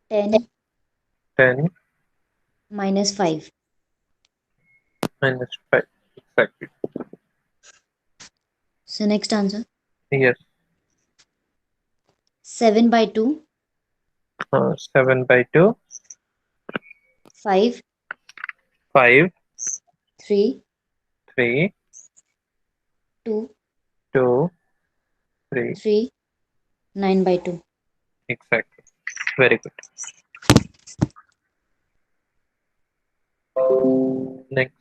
Speaker 8: 10,
Speaker 1: 10,
Speaker 8: minus 5.
Speaker 1: minus 5. Exactly.
Speaker 8: So next answer,
Speaker 1: Yes,
Speaker 8: 7 by 2,
Speaker 1: 7 by 2,
Speaker 8: 5,
Speaker 1: 5,
Speaker 8: 3,
Speaker 1: 3,
Speaker 8: 2,
Speaker 1: 2, 3.
Speaker 8: 3, 9 by 2.
Speaker 1: Exactly. Very good. Next,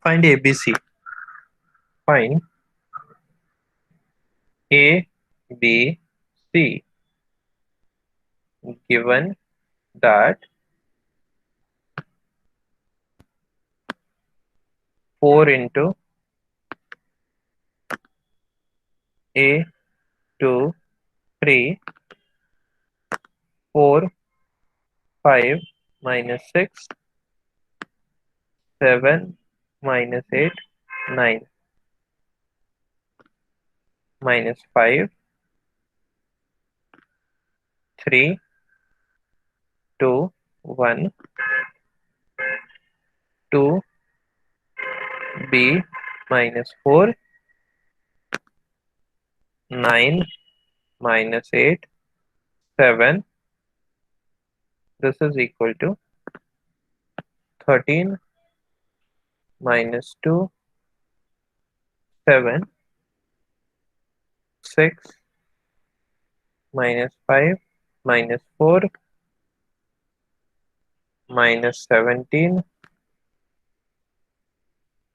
Speaker 1: find ABC. Find A, B, C. Given that 4 into A, 2, 3, 4, 5, minus 6, 7, minus 8, 9, minus 5, 3, 2, 1, 2, B, minus 4, 9, minus 8, 7. This is equal to 13, minus 2, 7, 6, minus 5, minus 4, minus 17,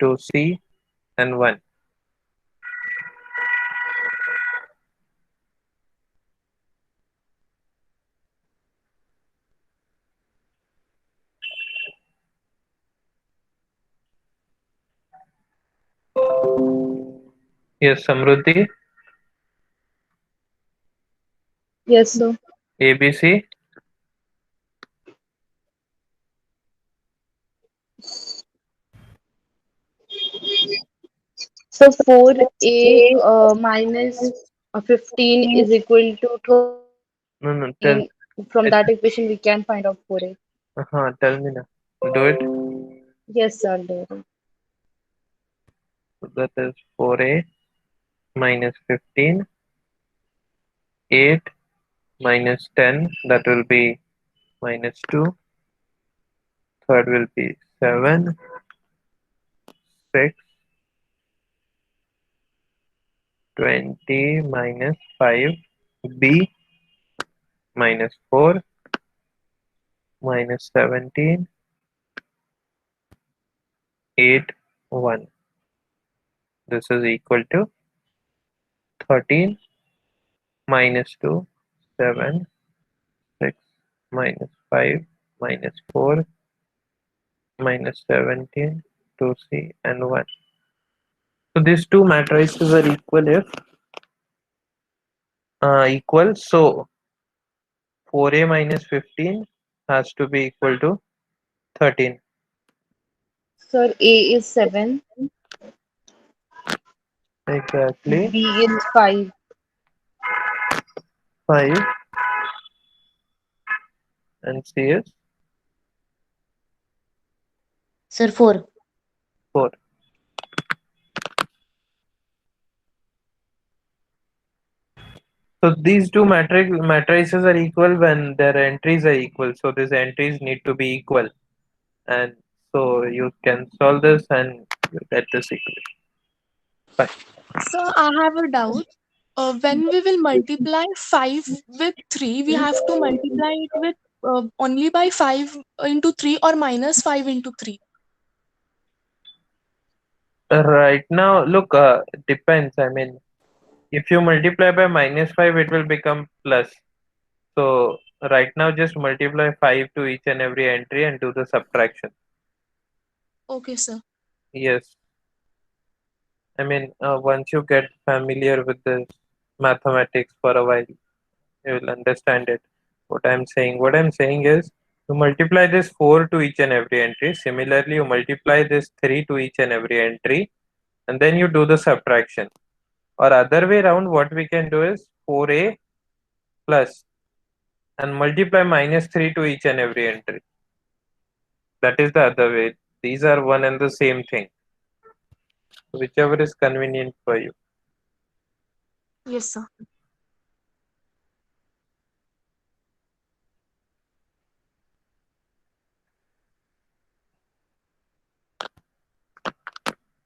Speaker 1: 2C, and 1. Yes, Samruddhi.
Speaker 6: Yes, sir.
Speaker 1: ABC.
Speaker 6: So 4a minus 15 is equal to
Speaker 1: No, no,
Speaker 6: 13. From that equation, we can find out 4a.
Speaker 1: tell me now. Do it.
Speaker 6: Yes, sir. There.
Speaker 1: So that is 4a minus 15, 8 minus 10, that will be minus 2, third will be 7, 6, 20 minus 5, b minus 4 minus 17, 8, 1. This is equal to 13 minus 2, 7, 6 minus 5 minus 4 minus 17, 2c and 1. So these two matrices are equal if equal. So 4a minus 15 has to be equal to 13.
Speaker 6: Sir, A is 7,
Speaker 1: Exactly.
Speaker 6: B is 5.
Speaker 1: 5 and C is
Speaker 8: Sir, 4.
Speaker 1: 4. So these two matrices are equal when their entries are equal. So these entries need to be equal. And so you can solve this and you get this equation. Fine.
Speaker 9: So I have a doubt. When we will multiply 5 with 3, we have to multiply it with only by 5 into 3 or minus 5 into 3.
Speaker 1: Right now, look, depends. I mean, if you multiply by minus 5, it will become plus. So right now, just multiply 5 to each and every entry and do the subtraction.
Speaker 9: Okay, sir.
Speaker 1: Yes. I mean, once you get familiar with this mathematics for a while, you will understand it. What I'm saying is, you multiply this 4 to each and every entry. Similarly, you multiply this 3 to each and every entry, and then you do the subtraction. Or other way around, what we can do is 4a plus and multiply minus 3 to each and every entry. That is the other way. These are one and the same thing, whichever is convenient for you.
Speaker 9: Yes, sir.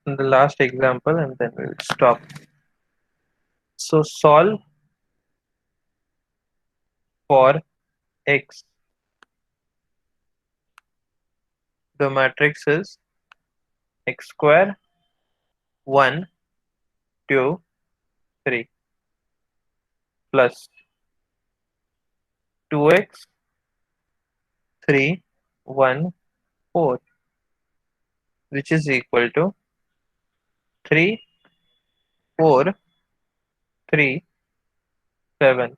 Speaker 1: And the last example, and then we'll stop. So solve for x. The matrix is x square 1 2 3 plus 2x 3 1 4, which is equal to 3 4 3 7.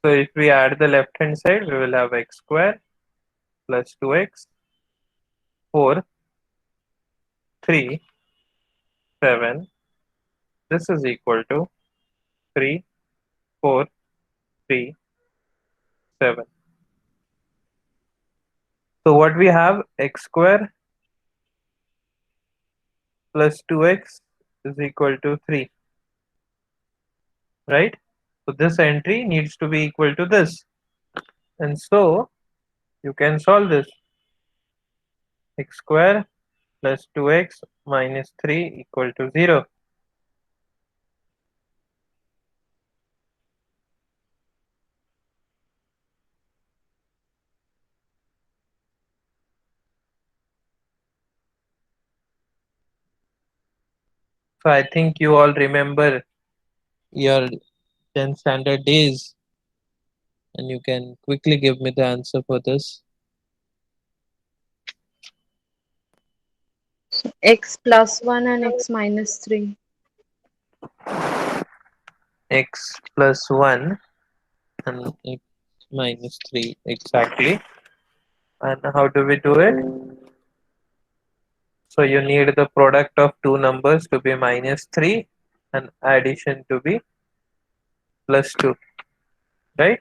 Speaker 1: So if we add the left hand side, we will have x square plus 2x 4 3 7. This is equal to 3 4 3 7. So what we have, x square plus 2x is equal to 3, right? So this entry needs to be equal to this, and so you can solve this. X square plus 2x minus 3 equal to 0. So I think you all remember your 10th standard days, and you can quickly give me the answer for this.
Speaker 6: X plus 1 and x minus 3.
Speaker 1: X plus 1 and x minus 3 exactly. And how do we do it? So you need the product of two numbers to be minus 3 and addition to be plus 2, right?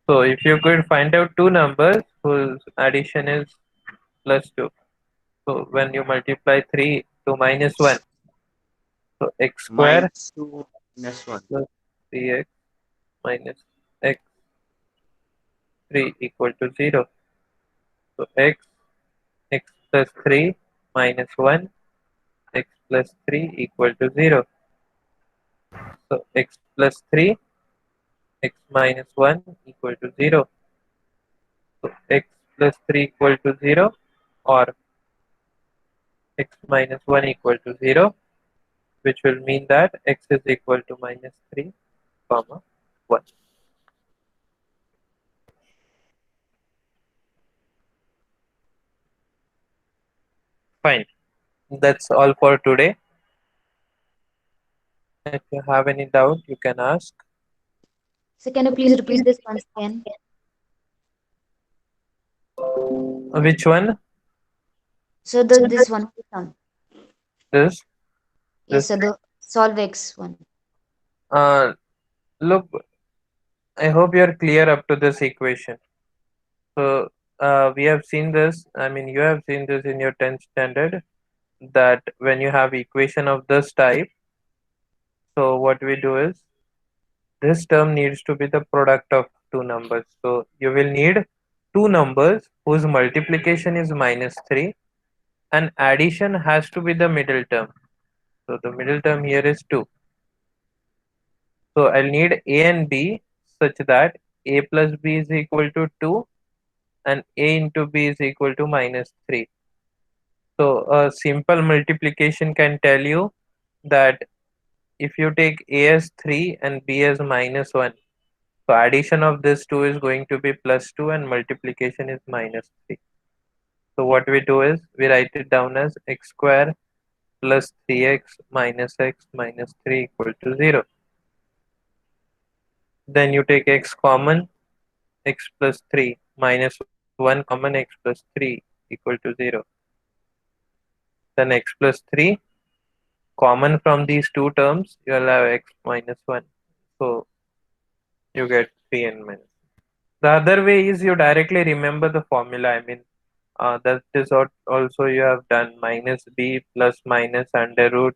Speaker 1: So if you could find out two numbers whose addition is plus 2, so when you multiply 3 to minus 1, so x square
Speaker 2: Minus 2 minus 1.
Speaker 1: plus 3x minus x3 equal to 0. So x plus 3 minus 1, x plus 3 equal to 0. So x plus 3, x minus 1 equal to 0. So x plus 3 equal to 0 or x minus 1 equal to 0, which will mean that x is equal to minus 3 comma 1. Fine. That's all for today. If you have any doubt, you can ask.
Speaker 8: So can you please repeat this once again?
Speaker 1: Which one?
Speaker 8: So the this one sum.
Speaker 1: This.
Speaker 8: Yes,
Speaker 1: This.
Speaker 8: so the solve x one.
Speaker 1: Uh, Look, I hope you're clear up to this equation. So we have seen this. I mean, you have seen this in your 10th standard that when you have equation of this type, so what we do is this term needs to be the product of two numbers. So you will need two numbers whose multiplication is minus 3 and addition has to be the middle term. So the middle term here is 2. So I'll need a and b such that a plus b is equal to 2 and a into b is equal to minus 3. So a simple multiplication can tell you that if you take a as 3 and b as minus 1, so addition of this 2 is going to be plus 2 and multiplication is minus 3. So what we do is we write it down as x square plus 3x minus 3 equal to 0. Then you take x common, x plus 3 minus 1 common, x plus 3 equal to 0. Then x plus 3 common from these two terms, you will have x minus 1. So you get 3 and minus. The other way is you directly remember the formula. I mean, that is what also you have done minus b plus minus under root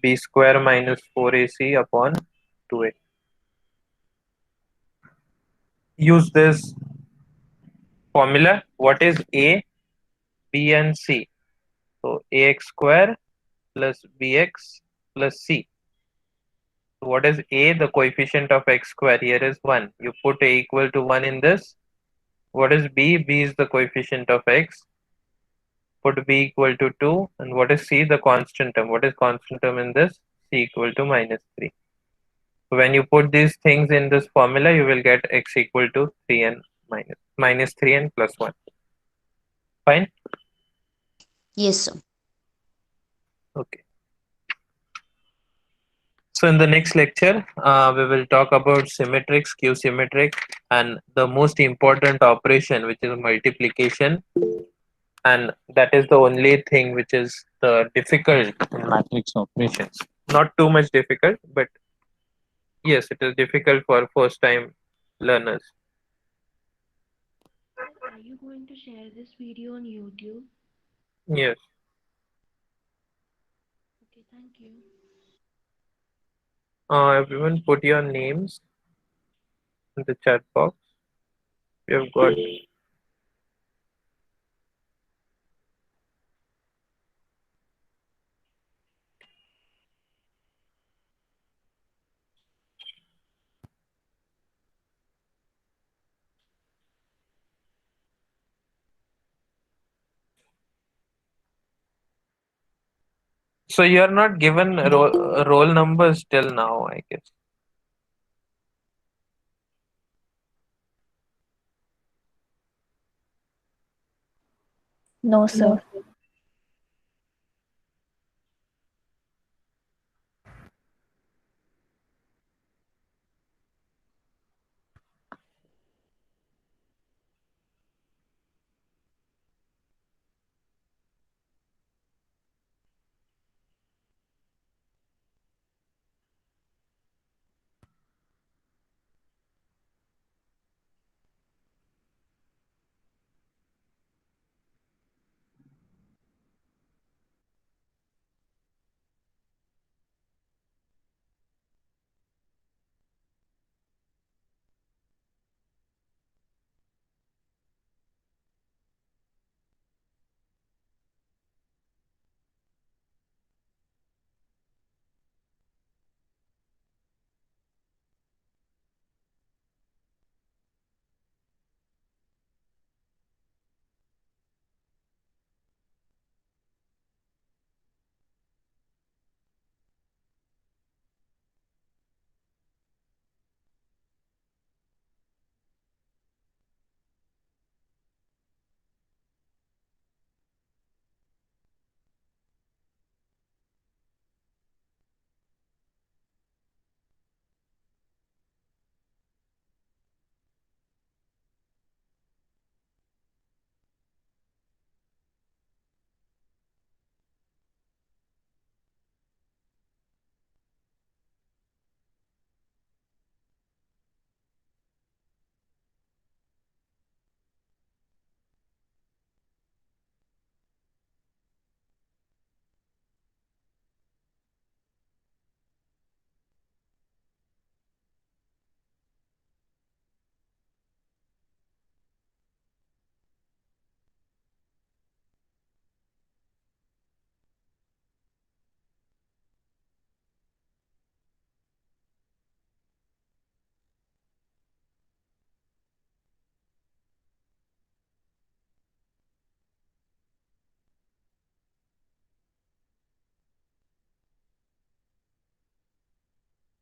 Speaker 1: b square minus 4ac upon 2a. Use this formula. What is a, b and c? So ax square plus bx plus c. So what is a? The coefficient of x square here is 1. You put a equal to 1 in this. What is b? B is the coefficient of x. Put b equal to 2. And what is c? The constant term. What is constant term in this? C equal to minus 3. So when you put these things in this formula, you will get x equal to 3 and minus 3 and plus 1. Fine?
Speaker 8: Yes, sir.
Speaker 1: Okay. So in the next lecture, we will talk about symmetric, skew symmetric, and the most important operation, which is multiplication. And that is the only thing which is the difficult in matrix operations. Not too much difficult, but yes, it is difficult for first time learners.
Speaker 10: Are you going to share this video on YouTube?
Speaker 1: Yes.
Speaker 10: Okay, thank you.
Speaker 1: Everyone put your names in the chat box. We have got. So you are not given roll numbers till now, I guess.
Speaker 5: No, sir.